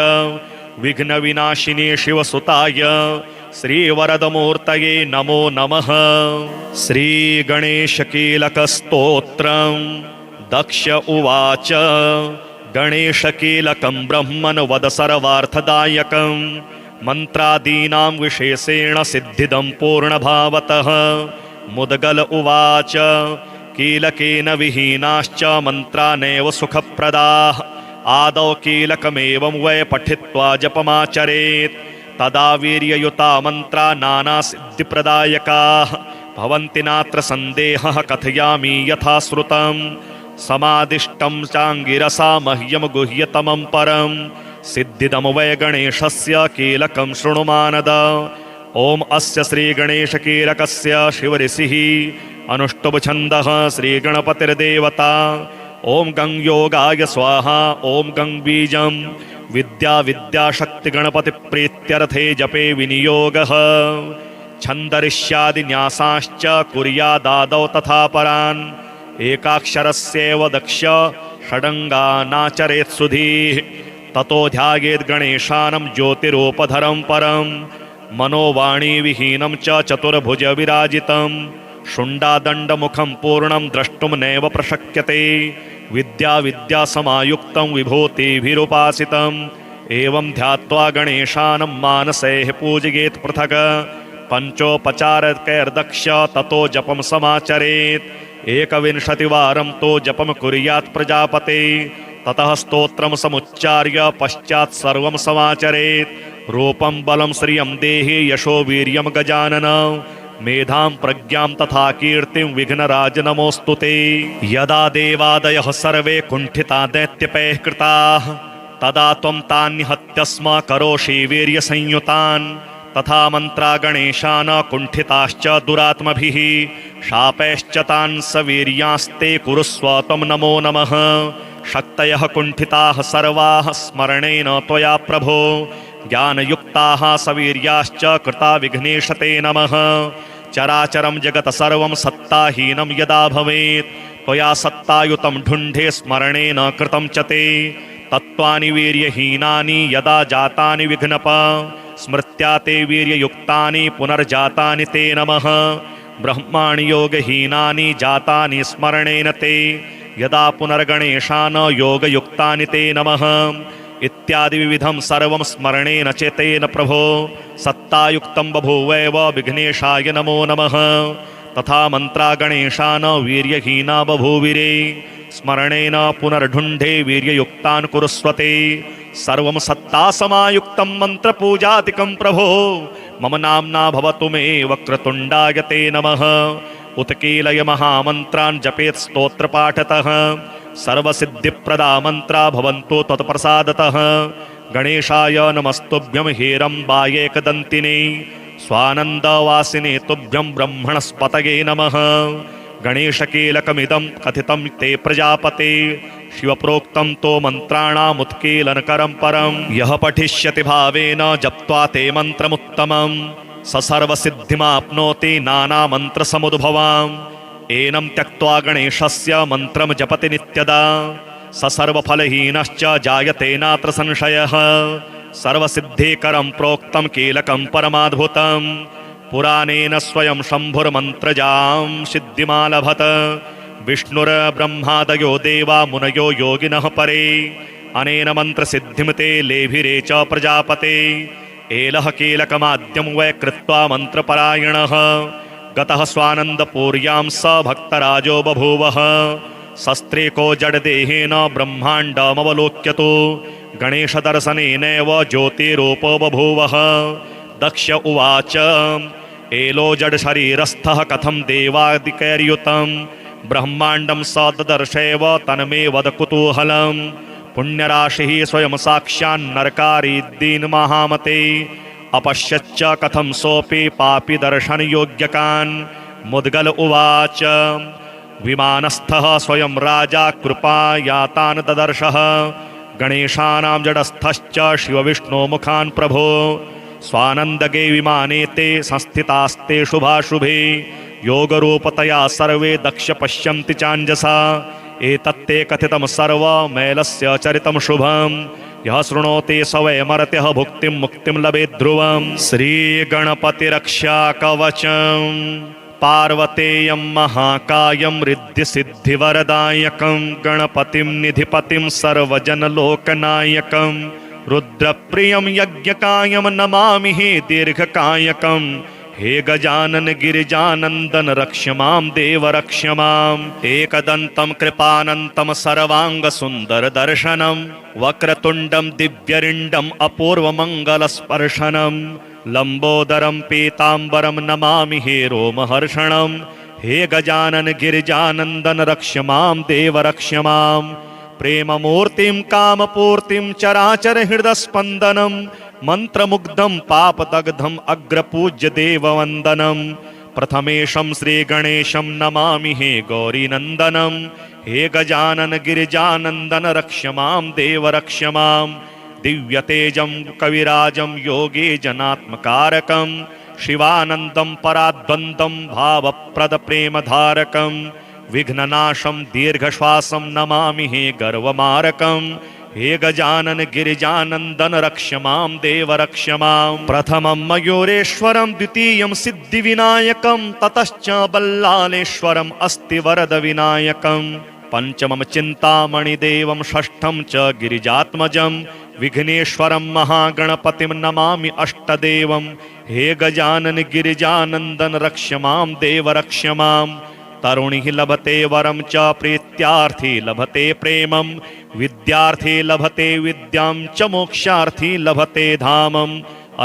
विघ्नविनाशिने शिवसुताय श्रीवरदमूर्तये नमो नमः। श्रीगणेशकीलकस्तोत्रं दक्ष उवाच गणेशकीलकं ब्रह्मन् वद सर्वार्थदायकं मन्त्रादीनां विशेषेण सिद्धिदं पूर्णभावतः। मुद्गल उवाच कीलकेन विहीनाश्च मन्त्रा नैव सुखप्रदाः आदौ कीलकमेवं वै पठित्वा जपमाचरेत् तदा वीर्ययुता मन्त्रा नानासिद्धिप्रदायकाः भवन्ति नात्र सन्देहः कथयामि यथा श्रुतं। समादिष्टं चाङ्गिरसा मह्यं गुह्यतमं परं सिद्धिदं वै गणेशस्य कीलकं शृणु मानद। ॐ अस्य श्रीगणेशकीलकस्य शिवऋषिः अनुष्टुप् छन्दः श्रीगणपतिर्देवता ओम गं योगाय स्वाहा ओम गं बीजं विद्या विद्याशक्ति गणपति प्रीत्यर्थे जपे विनियोगः छन्दरिष्यादि न्यासाश्च कुर्यादादौ तथा परान् एकाक्षरस्यैव दक्ष षडङ्गानाचरेत् सुधीः ततो ध्यायेद् गणेशानं ज्योतिरूपधरं परं मनोवाणी विहीनं च चतुर्भुज विराजितं शुण्डादण्डमुखं पूर्णं द्रष्टुं नैव प्रशक्यते विद्या विद्यासमायुक्तं विभूतिभिरुपासितम् एवं ध्यात्वा गणेशानं मानसैः पूजयेत् पृथक् पंचोपचारकैर्दक्ष ततो जपं समाचरेत् 21 तो जपं कुर्यात् प्रजापते ततः स्तोत्रं समुच्चार्य पश्चात् सर्वं समाचरेत् रूपं बलं श्रियं देहि यशो वीर्यं गजानन मेधां प्रज्ञां तथा कीर्तिं विघ्नराज नमोऽस्तुते। यदा देवादयः सर्वे कुण्ठिता दैत्यपैः कृताः तदा त्वं तान् निहत्य स्म करोषि वीर्यसंयुतान् तथा मन्त्रा गणेशान् कुण्ठिताश्च दुरात्मभिः शापैश्च तान् सवीर्यास्ते कुरुस्व त्वं नमो नमः। शक्तयः कुण्ठिताः सर्वाः स्मरणेन त्वया प्रभो ज्ञानयुक्ताः सवीर्याश्च कृता विघ्नेश ते नमः। चराचरं जगत् सर्वं सत्ताहीनं यदा भवेत् त्वया सत्तायुतं ढुण्ढे स्मरणेन कृतं च ते तत्त्वानि वीर्यहीनानि यदा जातानि विघ्नप स्मृत्या ते वीर्ययुक्तानि पुनर्जातानि ते नमः। ब्रह्माणि योगहीनानि जातानि स्मरणेन ते यदा पुनर्गणेशान् योगयुक्तानि ते नमः। इत्यादि विविधं सर्वं स्मरणेन चेतेन प्रभो सत्तायुक्तं बभूवैव विघ्नेशाय नमो नमः। तथा मन्त्रा गणेशान् वीर्यहीना बभूविरे स्मरणेन पुनर्ढुण्ढे वीर्ययुक्तान् कुरुस्वते। सर्वं सत्तासमायुक्तं मन्त्रपूजादिकं प्रभो मम नाम्ना भवतु मे वक्रतुण्डाय ते नमः। उत्कीलय महामन्त्रान् जपेत् स्तोत्रपाठतः सर्वसिद्धिप्रदा मन्त्रा भवन्तु त्वत्प्रसादतः। गणेशाय नमस्तुभ्यं हेरम्बायेकदन्तिने स्वानन्दवासिने तुभ्यं ब्रह्मणस्पतये नमः। गणेशकीलकमिदं कथितं ते प्रजापते शिवप्रोक्तं तो मन्त्राणामुत्कीलनकरं परं यः पठिष्यति भावेन जप्त्वा ते मन्त्रमुत्तमं स सर्वसिद्धिमाप्नोति नानामन्त्रसमुद्भवाम्। एनं त्यक्त्वा गणेशस्य मन्त्रं जपति नित्यदा स सर्वफलहीनश्च जायते नात्र संशयः। सर्वसिद्धिकरं प्रोक्तं कीलकं परमाद्भुतं पुराणेन स्वयं शम्भुर्मन्त्रजां सिद्धिमालभत। विष्णुर्ब्रह्मादयो देवा मुनयो योगिनः परे अनेन मन्त्रसिद्धिं ते लेभिरे च प्रजापते। एलः कीलकमाद्यं वै कृत्वा मन्त्रपरायणः गतः स्वानन्दपूर्यां स भक्तराजो बभूवः। शस्त्रेको जडदेहेन ब्रह्माण्डमवलोक्यतो गणेशदर्शनेनैव ज्योतिरूपो बभूवः। दक्ष उवाच एलो जडशरीरस्थः कथं देवादिकैर्युतं ब्रह्माण्डं स ददर्शैव तन्मे वद कुतूहलं। पुण्यराशिः स्वयं साक्षान्नरकारीद्दीन्महामते अपश्यच्च कथं सोऽपि पापि दर्शनयोग्यकान्। मुद्गल उवाच विमानस्थः स्वयं राजा कृपायातान् ददर्शः गणेशानां जडस्थश्च शिवविष्णोमुखान् प्रभो। स्वानन्दगे विमाने ते संस्थितास्ते शुभाशुभे योगरूपतया सर्वे दक्ष पश्यन्ति चाञ्जसा। एतत्ते कथितं सर्वमेलस्य चरितं शुभं यः शृणोति स वै मर्त्यः भुक्तिं मुक्तिं लभेत् ध्रुवम्। श्रीगणपतिरक्षा कवचम् पार्वतेयं महाकायं रिद्धिसिद्धिवरदायकं गणपतिं निधिपतिं सर्वजनलोकनायकं रुद्रप्रियं यज्ञकायं नमामि हे दीर्घकायकं। हे गजानन गिरिजानन्दन रक्ष मां देव रक्ष माम्। एकदन्तं कृपानन्तं सर्वाङ्गसुन्दरदर्शनं वक्रतुण्डं दिव्यरिण्डम् अपूर्वमङ्गलस्पर्शनं लम्बोदरं पीताम्बरं नमामि हे रोमहर्षणं। हे गजानन गिरिजानन्दन रक्ष मां देव रक्ष माम्। प्रेममूर्तिं कामपूर्तिं चराचर हृदस्पन्दनं मन्त्रमुग्धं पापदग्धं अग्रपूज्य देववन्दनं। प्रथमेशं श्रीगणेशं नमामि हे गौरीनन्दनं हे गजानन गिरिजानन्दन रक्ष मां देव रक्ष मां दिव्यतेजं कविराजं योगे जनात्मकारकं शिवानन्दं पराद्वन्द्वं भावप्रदप्रेमधारकं विघ्ननाशं दीर्घश्वासं नमामि हे गर्वमारकं हे गजानन गिरिजानन्दन रक्ष मां देव रक्ष मां प्रथमं मयूरेश्वरं द्वितीयं सिद्धिविनायकं ततश्च बल्लालेश्वरम् अस्ति वरदविनायकं पंचमं चिन्तामणिदेवं षष्ठं च गिरिजात्मजं विघ्नेश्वरं महागणपतिं नमामि अष्टदेवं हे गजानन गिरिजानन्दन रक्ष मां देव रक्ष मां तरुणिः लभते वरं च प्रीत्यार्थी लभते प्रेमं विद्यार्थी लभते विद्यां च मोक्षार्थी लभते धामम्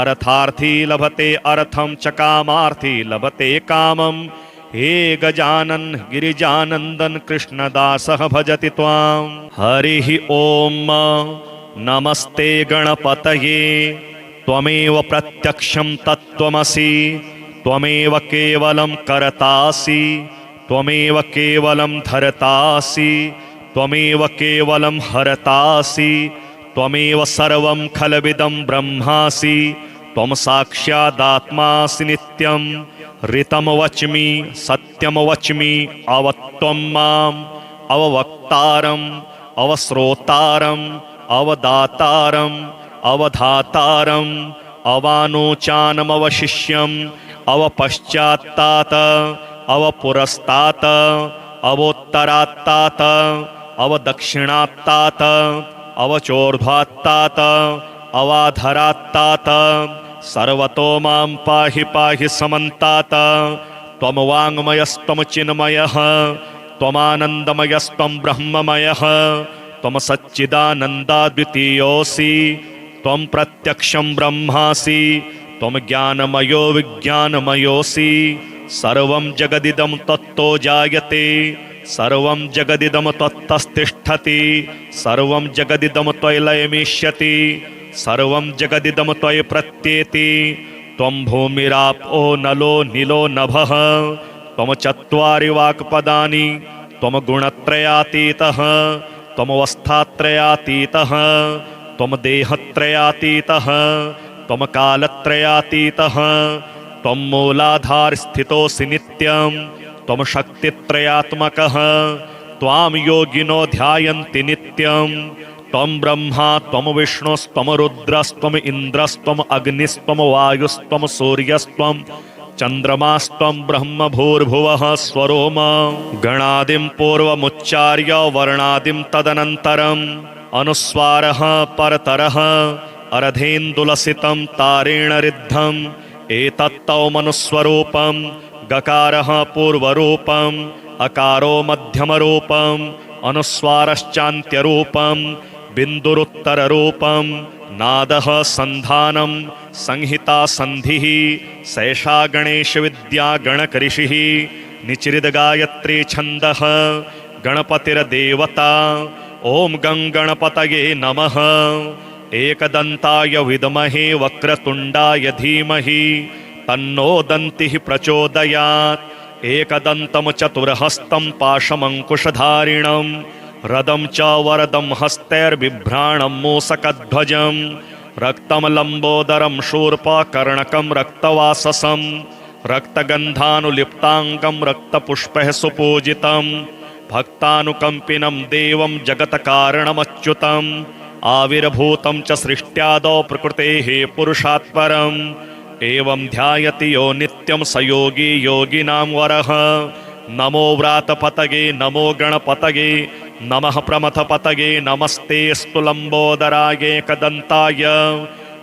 अर्थार्थी लभते अर्थं च कामार्थी लभते कामं हे गजानन गिरिजानन्दन कृष्णदासः भजति त्वां हरिः ॐ नमस्ते गणपतये त्वमेव प्रत्यक्षं तत्त्वमसि त्वमेव केवलं कर्तासि त्वमेव केवलं धर्तासि त्वमेव केवलं हरतासि त्वमेव सर्वं खलविदं ब्रह्मासि त्वं साक्षादात्मासि नित्यं ऋतं वच्मि सत्यं वच्मि अवत्वं माम् अववक्तारम् अवश्रोतारम् अवदातारम् अवधातारम् अवानोचानमवशिष्यम् अवपश्चात्तात अवपुरस्तात अवोत्तरात्तात अवदक्षिणात्तात अवचोर्ध्वात्तात अवाधरात्तात सर्वतो मां पाहि पाहि समन्तात त्वं वाङ्मयस्त्वं चिन्मयः त्वमानन्दमयस्त्वं ब्रह्ममयः त्वं सच्चिदानन्दाद्वितीयोऽसि त्वं प्रत्यक्षं ब्रह्मासि त्वं ज्ञानमयो विज्ञानमयोऽसि सर्वं जगदिदं तत्तो जायते सर्वं जगदिदं त्वत्तस्तिष्ठति सर्वं जगदिदं त्वयि लयमिष्यति सर्वं जगदिदं त्वयि प्रत्येति त्वं भूमिरापो नलो नीलो नभः त्वं चत्वारि वाक्पदानि त्वं गुणत्रयातीतः त्वमवस्थात्रयातीतः त्वं देहत्रयातीतः त्वं कालत्रयातीतः त्वं मूलाधारस्थितोऽसि नित्यं त्वं शक्तित्रयात्मकः त्वां योगिनो ध्यायन्ति नित्यं त्वं ब्रह्मा त्वं विष्णुस्त्वं रुद्रस्त्वम् इन्द्रस्त्वम् अग्निस्त्वं वायुस्त्वं सूर्यस्त्वं चन्द्रमास्त्वं ब्रह्म भूर्भुवः स्वरोम गणादिं पूर्वमुच्चार्य वर्णादिं तदनन्तरम् अनुस्वारः परतरः अर्धेन्दुलसितं तारेण रिद्धम् एतत्तौ मनुस्वरूपं गकारः पूर्वरूपम् अकारो मध्यमरूपम् अनुस्वारश्चान्त्यरूपं बिन्दुरुत्तररूपं नादः सन्धानं संहिता सन्धिः सैषा गणेशविद्या गणकऋषिः निचिरिदगायत्री छन्दः गणपतिर्देवता ॐ गं गणपतये नमः एकदन्ताय विद्महे वक्रतुण्डाय धीमहि तन्नो दन्तिः प्रचोदयात् एकदन्तं चतुर्हस्तं पाशमङ्कुशधारिणं रदं च वरदं हस्तैर्बिभ्राणं मूसकध्वजं रक्तं लम्बोदरं शूर्पकर्णकं रक्तवाससं रक्तगन्धानुलिप्ताङ्गं रक्तपुष्पैः सुपूजितं भक्तानुकम्पिनं देवं जगत्कारणमच्युतम् आविर्भूतं च सृष्ट्यादौ प्रकृतेः पुरुषात् परम् एवं ध्यायति यो नित्यं स योगी योगिनां वरः नमो व्रातपतये नमो गणपतये नमः प्रमथपतये नमस्ते स्तुलम्बोदराय एकदन्ताय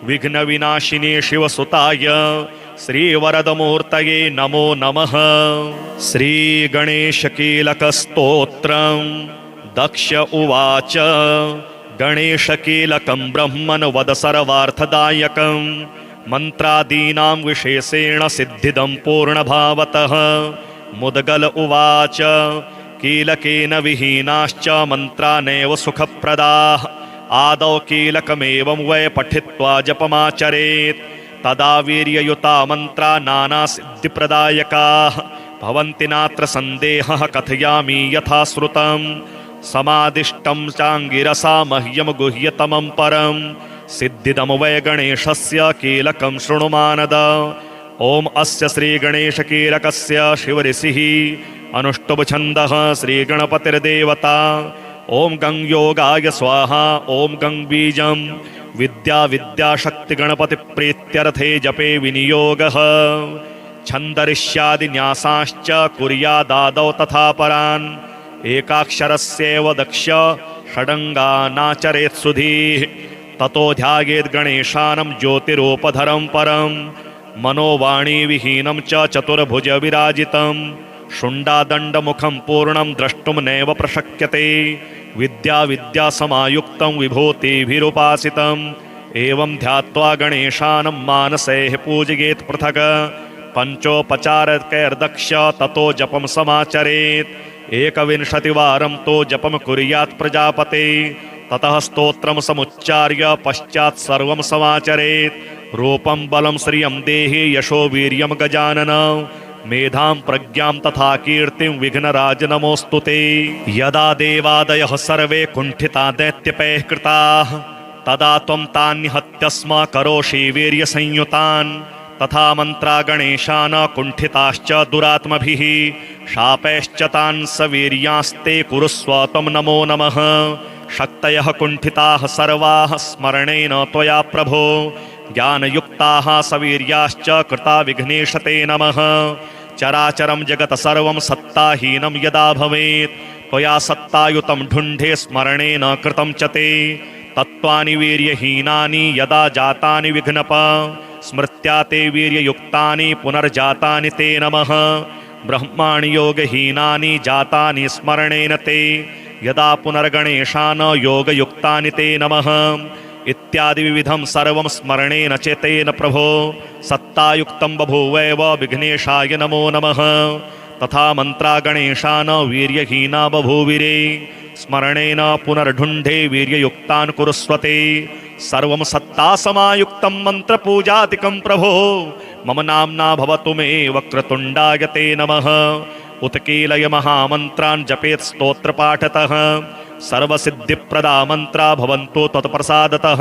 विघ्नविनाशिने शिवसुताय श्रीवरदमूर्तये नमो नमः। श्रीगणेशकीलकस्तोत्रं दक्ष उवाच गणेशकीलकं ब्रह्मन् वद सर्वार्थदायकं मन्त्रादीनां विशेषेण सिद्धिदं पूर्णभावतः। मुद्गल उवाच कीलकेन विहीनाश्च मन्त्रा नैव सुखप्रदाः आदौ कीलकमेवं वै पठित्वा जपमाचरेत् तदा वीर्ययुता मन्त्रा नानासिद्धिप्रदायकाः भवन्ति नात्र सन्देहः कथयामि यथा श्रुतं समादिष्टं चाङ्गिरसा मह्यं गुह्यतमं परं सिद्धिदं वै गणेशस्य कीलकं शृणु मानद। ॐ अस्य श्रीगणेशकीलकस्य शिवऋषिः अनुष्टुप्छन्दः श्रीगणपतिर्देवता। ॐ गं योगाय स्वाहा। ॐ गं बीजं विद्याशक्तिगणपतिप्रीत्यर्थे जपे विनियोगः। छन्दरिष्यादिन्यासाश्च कुर्यादादौ तथा परान् एकाक्षरस्यैव दक्ष षडङ्गानाचरेत् सुधीः। ततो ध्यायेद् गणेशानं ज्योतिरूपधरं परं मनोवाणीविहीनं च चतुर्भुज विराजितं शुण्डादण्डमुखं पूर्णं द्रष्टुं नैव प्रशक्यते। विद्यासमायुक्तं विभूतिभिरुपासितम् एवं ध्यात्वा गणेशानं मानसैः पूजयेत् पृथक् पञ्चोपचारकैर्दक्ष ततो जपं समाचरेत्। 21 वारं तो जपं कुर्यात् प्रजापते। ततः स्तोत्रं समुच्चार्य पश्चात् सर्वं समाचरेत्। रूपं बलं श्रियं देहि यशो वीर्यं गजानन मेधां प्रज्ञां तथा कीर्तिं विघ्नराज नमोऽस्तु ते। यदा देवादयः सर्वे कुण्ठिता दैत्यपैः कृताः तदा त्वं तान् निहत्य स्म करोषि वीर्यसंयुतान्। तथा मन्त्रा गणेशान् कुण्ठिताश्च दुरात्मभिः शापैश्च तान् सवीर्यास्ते कुरुस्व त्वं नमो नमः। शक्तयः कुण्ठिताः सर्वाः स्मरणेन त्वया प्रभो ज्ञानयुक्ताः सवीर्याश्च कृता विघ्नेश ते नमः। चराचरं जगत् सर्वं सत्ताहीनं यदा भवेत् त्वया सत्तायुतं ढुण्ढे स्मरणेन कृतं च ते। तत्त्वानि वीर्यहीनानि यदा जातानि विघ्नप स्मृत्या ते वीर्ययुक्तानि पुनर्जातानि ते नमः। ब्रह्माणि योगहीनानि जातानि स्मरणेन ते यदा पुनर्गणेशान् योगयुक्तानि ते नमः। इत्यादि विविधं सर्वं स्मरणेन चेतेन प्रभो सत्तायुक्तं बभूवैव विघ्नेशाय नमो नमः। तथा मन्त्रा गणेशान् वीर्यहीना बभूविरे स्मरणेन पुनर्ढुण्ढे वीर्ययुक्तान् कुरुस्वते। सर्वं सत्तासमायुक्तं मन्त्रपूजादिकं प्रभो मम नाम्ना भवतु मे वक्रतुण्डाय ते नमः। उत्कीलय महामन्त्रान् जपेत् स्तोत्रपाठतः सर्वसिद्धिप्रदा मन्त्रा भवन्तु त्वत्प्रसादतः।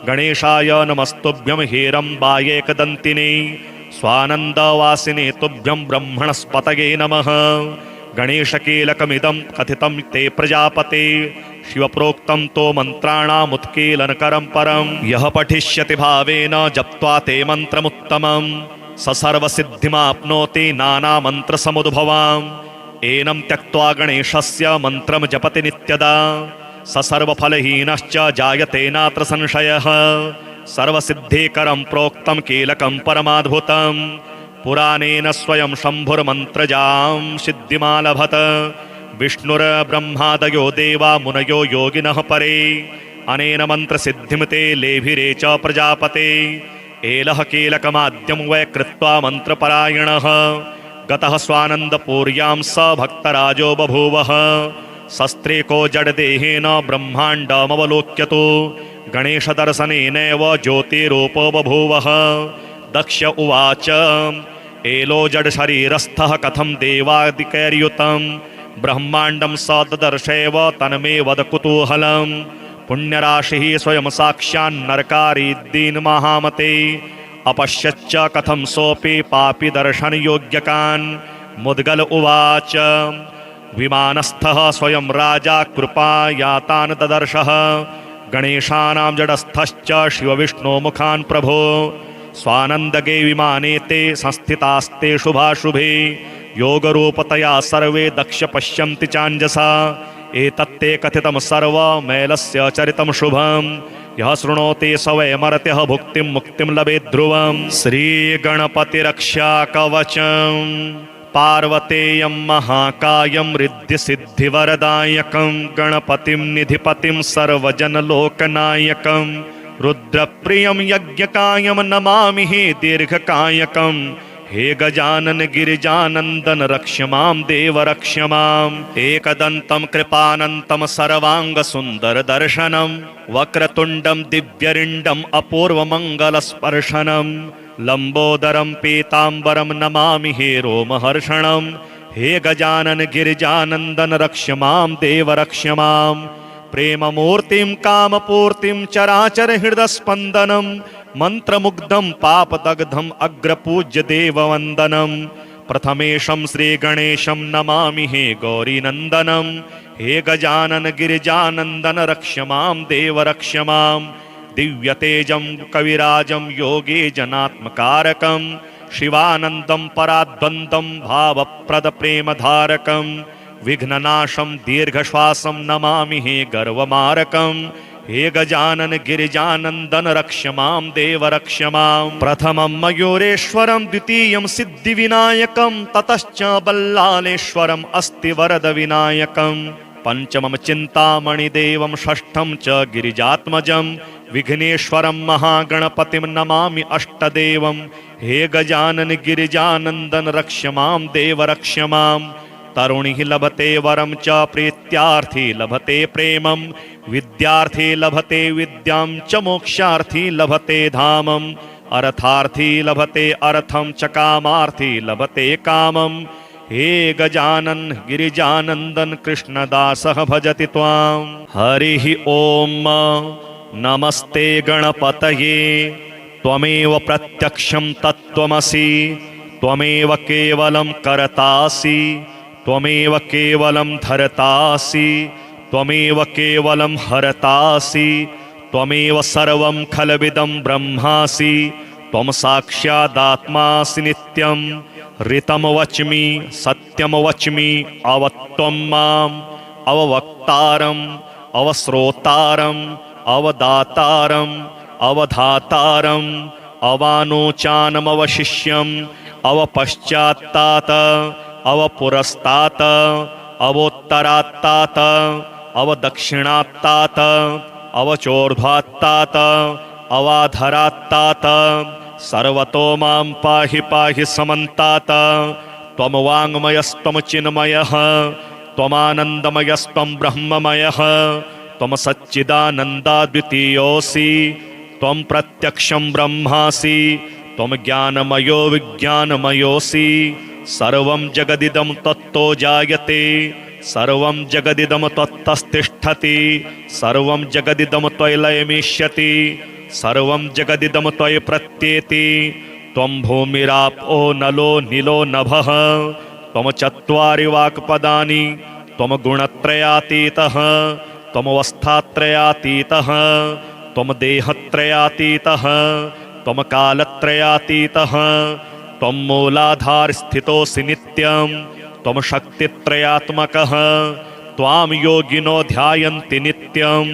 गणेशाय नमस्तुभ्यं हेरम्बायेकदन्तिने स्वानन्दवासिने तुभ्यं ब्रह्मणस्पतये नमः। गणेशकीलकमिदं कथितं ते प्रजापते शिवप्रोक्तं तो मन्त्राणामुत्कीलनकरं परं यः पठिष्यति भावेन जप्त्वा ते मन्त्रमुत्तमं स सर्वसिद्धिमाप्नोति नानामन्त्रसमुद्भवाम्। एनं त्यक्त्वा गणेशस्य मन्त्रं जपति नित्यदा स सर्वफलहीनश्च जायते नात्र संशयः। सर्वसिद्धिकरं प्रोक्तं कीलकं परमाद्भुतं पुराणेन स्वयं शम्भुर्मन्त्रजां सिद्धिमालभत। विष्णुर्ब्रह्मादयो देवा मुनयो योगिनः परे अनेन मन्त्रसिद्धिं ते लेभिरे च प्रजापते। एलः कीलकमाद्यं वै कृत्वा मन्त्रपरायणः गतः स्वानन्दपूर्यां स भक्तराजो बभूवः। शस्त्रेको जडदेहेन ब्रह्माण्डमवलोक्यतो गणेशदर्शनेनैव ज्योतिरूपो बभूवः। दक्ष उवाच एलो जडशरीरस्थः कथं देवादिकैर्युतं ब्रह्माण्डं स ददर्शैव तन्मे वद कुतूहलम्। पुण्यराशिः स्वयं साक्षान्नरकारी दीनमहामते अपश्यच्च कथं सोऽपि पापि दर्शनयोग्यकान्। मुद्गल उवाच विमानस्थः स्वयं राजा कृपायातान् ददर्शः गणेशानां जडस्थश्च शिवविष्णोमुखान् प्रभो। स्वानन्दगे विमाने ते संस्थितास्ते शुभाशुभे योगरूपतया सर्वे दक्ष पश्यन्ति चाञ्जसा। एतत्ते कथितं सर्वमेलस्य चरितं शुभं यः शृणोति स वै मर्त्यः भुक्तिं मुक्तिं लभेत् ध्रुवम्। श्रीगणपतिरक्षाकवचं पार्वतेयं महाकायं रिद्धिसिद्धिवरदायकं गणपतिं निधिपतिं सर्वजनलोकनायकं रुद्रप्रियं यज्ञकायं नमामि दीर्घकायकं हे गजानन गिरिजानन्दन रक्ष मां देव रक्ष माम् एकदन्तं कृपानन्तं सर्वाङ्गसुन्दरदर्शनं वक्रतुण्डं दिव्यरिण्डम् अपूर्वमङ्गलस्पर्शनं लम्बोदरं पीताम्बरं नमामि हे रोमहर्षणं हे गजानन गिरिजानन्दन रक्ष मां देव रक्ष माम् प्रेममूर्तिं कामपूर्तिं चराचर हृदस्पन्दनं मन्त्रमुग्धं पापदग्धम् अग्रपूज्य देववन्दनं प्रथमेशं श्रीगणेशं नमामि हे गौरीनन्दनं हे गजानन गिरिजानन्दन रक्ष मां देव रक्ष माम् दिव्यतेजं कविराजं योगे जनात्मकारकं शिवानन्दं पराद्वन्द्वं भावप्रदप्रेमधारकं विघ्ननाशं दीर्घश्वासं नमामि हे गर्वमारकं हे गजानन गिरिजानन्दन रक्ष मां देव रक्ष माम् प्रथमं मयूरेश्वरं द्वितीयं सिद्धिविनायकं ततश्च बल्लालेश्वरम् अस्ति वरदविनायकं पञ्चमं चिन्तामणिदेवं षष्ठं च गिरिजात्मजं विघ्नेश्वरं महागणपतिं नमामि अष्टदेवं हे गजानन गिरिजानन्दन रक्ष मां देव रक्ष माम् तरुणिः लभते वरं च प्रीत्यार्थी लभते प्रेमं विद्यार्थी लभते विद्यां च मोक्षार्थी लभते धामम् अर्थार्थी लभते अर्थं च कामार्थी लभते कामं हे गजानन गिरिजानन्दन कृष्णदासः भजति त्वाम् हरिः ॐ नमस्ते गणपतये त्वमेव प्रत्यक्षं तत्त्वमसि त्वमेव केवलं कर्तासि त्वमेव केवलं धर्तासि त्वमेव केवलं हरतासि त्वमेव सर्वं खलविदं ब्रह्मासि त्वं साक्षादात्मासि नित्यं ऋतं वच्मि सत्यं वच्मि अवत्वं माम् अववक्तारम् अवश्रोतारम् अवदातारम् अवधातारम् अवानोचानमवशिष्यम् अवपश्चात्तात अवपुरस्तात अवोत्तरात्तात अवदक्षिणात्तात अवचोर्ध्वात्तात अवाधरात्तात सर्वतो मां पाहि पाहि समन्तात त्वं वाङ्मयस्त्वं चिन्मयः त्वमानन्दमयस्त्वं ब्रह्ममयः त्वं सच्चिदानन्दाद्वितीयोऽसि त्वं प्रत्यक्षं ब्रह्मासि त्वं ज्ञानमयो विज्ञानमयोऽसि सर्वं जगदिदं तत्तो जायते सर्वं जगदिदं त्वत्तस्तिष्ठति सर्वं जगदिदं त्वयि लयमिष्यति सर्वं जगदिदं त्वयि प्रत्येति त्वं भूमिरापो नलो नीलो नभः त्वं चत्वारि वाक्पदानि त्वं गुणत्रयातीतः त्वमवस्थात्रयातीतः त्वं देहत्रयातीतः त्वं कालत्रयातीतः त्वं मूलाधारस्थितोऽसि नित्यं त्वं शक्तित्रयात्मकः त्वां योगिनो ध्यायन्ति नित्यं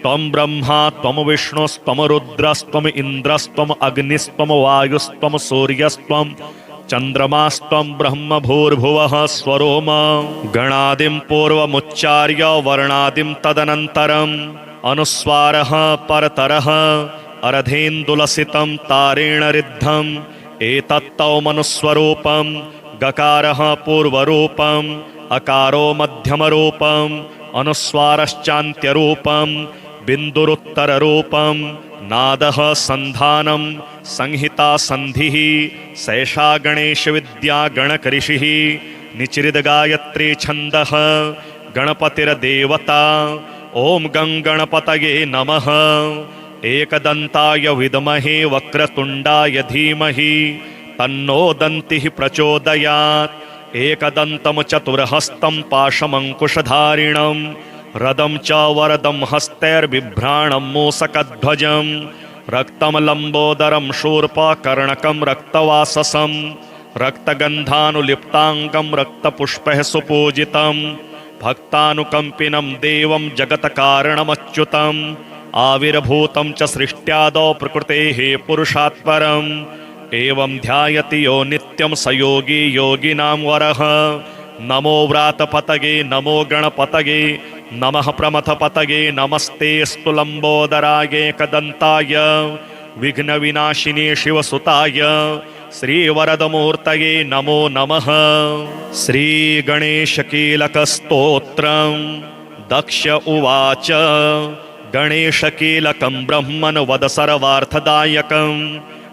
त्वं ब्रह्मा त्वं विष्णुस्त्वं रुद्रस्त्वम् इन्द्रस्त्वम् अग्निस्त्वं वायुस्त्वं सूर्यस्त्वं चन्द्रमास्त्वं ब्रह्म भूर्भुवः स्वरोम गणादिं पूर्वमुच्चार्य वर्णादिं तदनन्तरम् अनुस्वारः परतरः अर्धेन्दुलसितं तारेण रिद्धम् एतत्तौ मनुस्वरूपं गकारः पूर्वरूपम् अकारो मध्यमरूपम् अनुस्वारश्चान्त्यरूपं बिन्दुरुत्तररूपं नादः सन्धानं संहिता सन्धिः सैषा गणेशविद्या गणकऋषिः निचिरिदगायत्री छन्दः गणपतिर्देवता ॐ गं गणपतये नमः एकदन्ताय विद्महे वक्रतुण्डाय धीमहि तन्नो दन्तिः प्रचोदयात् एकदन्तं चतुर्हस्तं पाशमङ्कुशधारिणं रदं च वरदं हस्तैर्बिभ्राणं मूसकध्वजं रक्तं लम्बोदरं शूर्पकर्णकं रक्तवाससं रक्तगन्धानुलिप्ताङ्गं रक्तपुष्पैः सुपूजितं भक्तानुकम्पिनं देवं जगत्कारणमच्युतम् आविर्भूतं च सृष्ट्यादौ प्रकृतेः पुरुषात् परम् एवं ध्यायति यो नित्यं स योगी योगिनां वरः नमो व्रातपतये नमो गणपतये नमः प्रमथपतये नमस्ते स्तुलम्बोदराय एकदन्ताय विघ्नविनाशिने शिवसुताय श्रीवरदमूर्तये नमो नमः। श्रीगणेशकीलकस्तोत्रम्। दक्ष उवाच गणेशकीलकं ब्रह्मन् वद सर्वार्थदायकं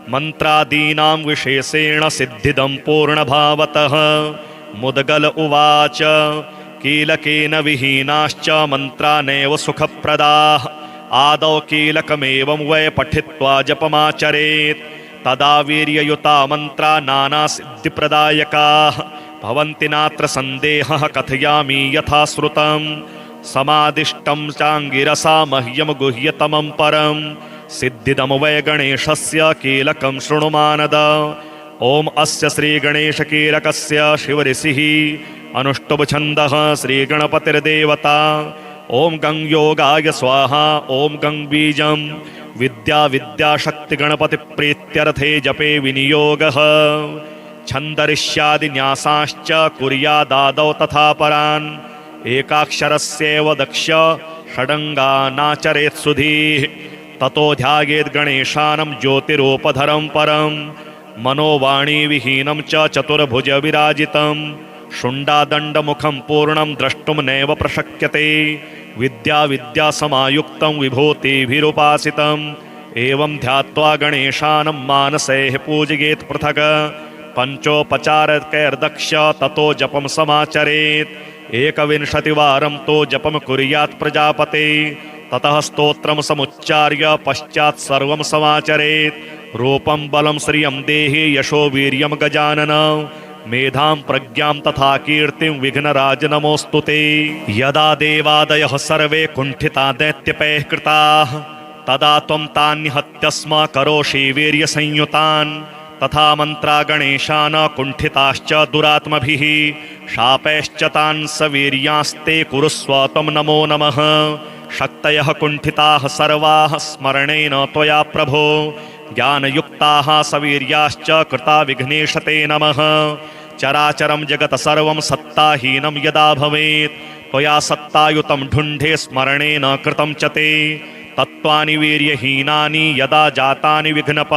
मन्त्रादीनां विशेषेण सिद्धिदं पूर्णभावतः। मुद्गल उवाच कीलकेन विहीनाश्च मन्त्रा नैव सुखप्रदाः आदौ कीलकमेवं वै पठित्वा जपमाचरेत् तदा वीर्ययुता मन्त्रा नानासिद्धिप्रदायकाः भवन्ति नात्र सन्देहः कथयामि यथा श्रुतं। समादिष्टं चाङ्गिरसा मह्यं गुह्यतमं परं सिद्धिदं वै गणेशस्य कीलकं शृणु मानद। ॐ अस्य श्रीगणेशकीलकस्य शिवऋषिः अनुष्टुप्छन्दः श्रीगणपतिर्देवता। ॐ गं योगाय स्वाहा। ॐ गं बीजं विद्याशक्तिगणपतिप्रीत्यर्थे जपे विनियोगः। छन्दरिष्यादिन्यासाश्च कुर्यादादौ तथा परान् एकाक्षरस्यैव दक्ष षडङ्गानाचरेत् सुधीः ततो ध्यायेत् गणेशानं ज्योतिरूपधरं परं मनोवाणीविहीनं च चतुर्भुज विराजितं शुण्डादण्डमुखं पूर्णं द्रष्टुं नैव प्रशक्यते विद्यासमायुक्तं विभूतिभिरुपासितम् एवं ध्यात्वा गणेशानं मानसैः पूजयेत् पृथक् पञ्चोपचारकैर्दक्ष ततो जपं समाचरेत् 21 वारं तो जपं कुर्यात् प्रजापते ततः स्तोत्रं समुच्चार्य पश्चात् सर्वं समाचरेत्। रूपं बलं श्रियं देहि यशो वीर्यं गजानन मेधां प्रज्ञां तथा कीर्तिं विघ्नराज नमोऽस्तु ते। यदा देवादयः सर्वे कुण्ठिता दैत्यपैः कृताः तदा त्वं तान्निहत्य स्म करोषि वीर्यसंयुतान् तथा मन्त्रा गणेशान् कुण्ठिताश्च दुरात्मभिः शापैश्च तान् सवीर्यास्ते कुरुस्व त्वं नमो नमः। शक्तयः कुण्ठिताः सर्वाः स्मरणेन त्वया प्रभो ज्ञानयुक्ताः सवीर्याश्च कृता विघ्नेश ते नमः। चराचरं जगत् सर्वं सत्ताहीनं यदा भवेत् त्वया सत्तायुतं ढुण्ढे स्मरणेन कृतं च ते तत्त्वानि वीर्यहीनानि यदा जातानि विघ्नप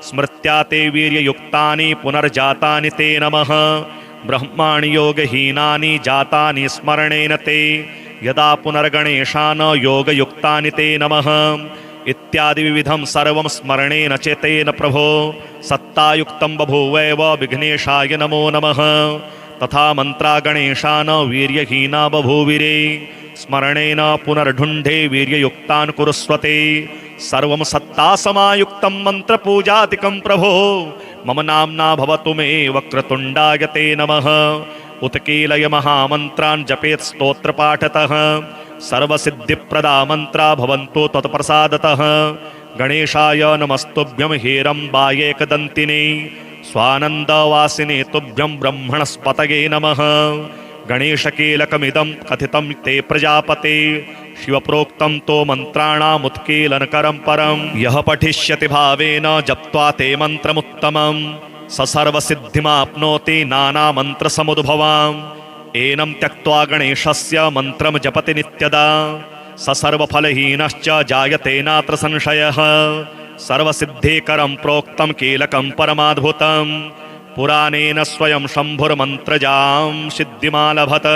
स्मृत्या ते वीर्ययुक्तानि पुनर्जातानि ते नमः। ब्रह्माणि योगहीनानि जातानि स्मरणेन ते यदा पुनर्गणेशान् योगयुक्तानि ते नमः। इत्यादि विविधं सर्वं स्मरणेन चेतेन प्रभो सत्तायुक्तं बभूवैव विघ्नेशाय नमो नमः। तथा मन्त्रा गणेशान् वीर्यहीना बभूविरे स्मरणेन पुनर्ढुण्ढे वीर्ययुक्तान् कुरुस्वते। सर्वं सत्तासमायुक्तं मन्त्रपूजादिकं प्रभो मम नाम्ना भवतु मे वक्रतुण्डाय ते नमः। उत्कीलय महामन्त्रान् जपेत् स्तोत्रपाठतः सर्वसिद्धिप्रदा मन्त्रा भवन्तु त्वत्प्रसादतः। गणेशाय नमस्तुभ्यं हेरम्बायेकदन्तिने स्वानन्दवासिने तुभ्यं ब्रह्मणस्पतये नमः। गणेशकीलकमिदं कथितं ते प्रजापते शिवप्रोक्तं तो मन्त्राणामुत्कीलनकरं परं यः पठिष्यति भावेन जप्त्वा ते मन्त्रमुत्तमं स सर्वसिद्धिमाप्नोति नानामन्त्रसमुद्भवाम्। एनं त्यक्त्वा गणेशस्य मन्त्रं जपति नित्यदा स सर्वफलहीनश्च जायते नात्र संशयः। सर्वसिद्धिकरं प्रोक्तं कीलकं परमाद्भुतं पुराणेन स्वयं शम्भुर्मन्त्रजां सिद्धिमालभत।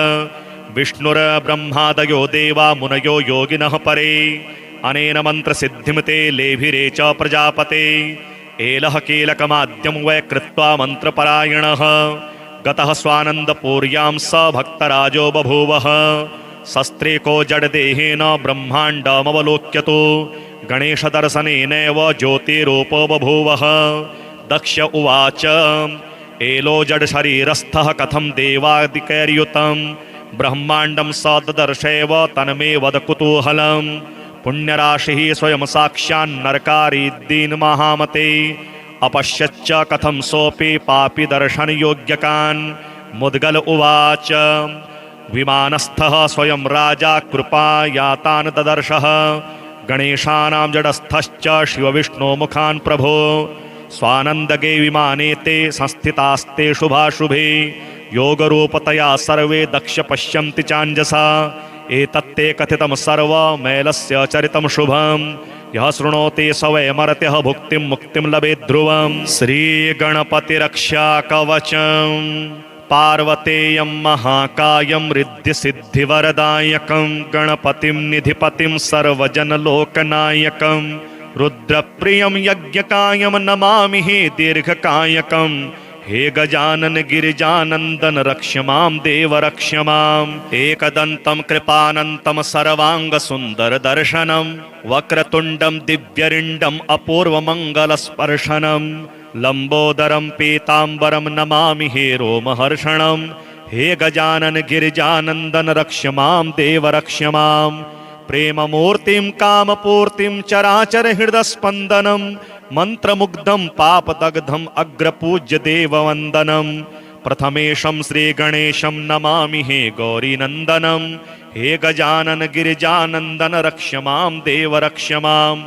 विष्णुर्ब्रह्मादयो देवा मुनयो योगिनः परे अनेन मन्त्रसिद्धिं ते लेभिरे च प्रजापते। एलः कीलकमाद्यं वै कृत्वा मन्त्रपरायणः गतः स्वानन्दपूर्यां स भक्तराजो बभूवः। शस्त्रेको जडदेहेन ब्रह्माण्डमवलोक्यतो गणेशदर्शनेनैव ज्योतिरूपो बभूवः। दक्ष उवाच एलो जडशरीरस्थः कथं देवादिकैर्युतं ब्रह्माण्डं स ददर्शैव तन्मे वद कुतूहलम्। पुण्यराशिः स्वयं साक्षान्नरकारी दीनमहामते अपश्यच्च कथं सोऽपि पापि दर्शनयोग्यकान्। मुद्गल उवाच विमानस्थः स्वयं राजा कृपायातान् ददर्शः गणेशानां जडस्थश्च शिवविष्णोमुखान् प्रभो। स्वानन्दगे विमाने ते संस्थितास्ते शुभाशुभे योगरूपतया सर्वे दक्ष पश्यन्ति चाञ्जसा। एतत्ते कथितं सर्वमेलस्य चरितं शुभं यः शृणोति स वै मर्त्यः भुक्तिं मुक्तिं लभेत् ध्रुवम्। श्रीगणपतिरक्षाकवचम् पार्वतेयं महाकायं रिद्धिसिद्धिवरदायकं गणपतिं निधिपतिं सर्वजनलोकनायकं रुद्रप्रियं यज्ञकायं नमामि हे दीर्घकायकं। हे गजानन गिरिजानन्दन रक्ष मां देव रक्ष माम्। एकदन्तं कृपानन्तं सर्वाङ्गसुन्दरदर्शनं वक्रतुण्डं दिव्यरिण्डम् अपूर्वमङ्गलस्पर्शनं लम्बोदरं पीताम्बरं नमामि हे रोमहर्षणं। हे गजानन गिरिजानन्दन रक्ष मां देव रक्ष माम्। प्रेममूर्तिं कामपूर्तिं चराचर हृदस्पन्दनं मन्त्रमुग्धं पापदग्धम् अग्रपूज्य देववन्दनं। प्रथमेशं श्रीगणेशं नमामि हे गौरीनन्दनं। हे गजानन गिरिजानन्दन रक्ष मां देव रक्ष माम्।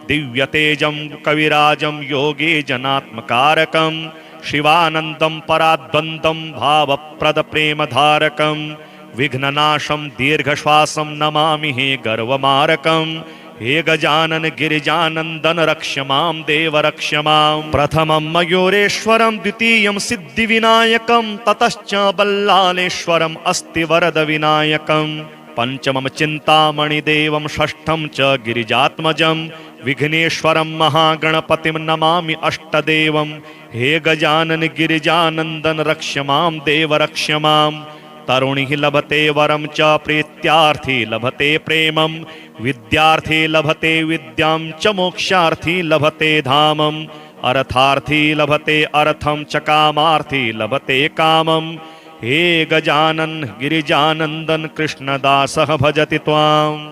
दिव्यतेजं कविराजं योगे जनात्मकारकं शिवानन्दं पराद्वन्द्वं भावप्रदप्रेमधारकं विघ्ननाशं दीर्घश्वासं नमामि हे गर्वमारकं। हे गजानन गिरिजानन्दन रक्ष मां देव रक्ष माम्। प्रथमं मयूरेश्वरं द्वितीयं सिद्धिविनायकं ततश्च बल्लालेश्वरम् अस्ति वरदविनायकं। पंचमं चिन्तामणिदेवं षष्ठं च गिरिजात्मजं विघ्नेश्वरं महागणपतिं नमामि अष्टदेवं। हे गजानन गिरिजानन्दन रक्ष मां देव रक्ष माम्। तरुणिः लभते वरं च प्रीत्यार्थी लभते प्रेमं विद्यार्थी लभते विद्यां च मोक्षार्थी लभते धामम्। अर्थार्थी लभते अर्थं च कामार्थी लभते कामम्। हे गजानन गिरिजानन्दन कृष्णदासः भजति त्वाम्।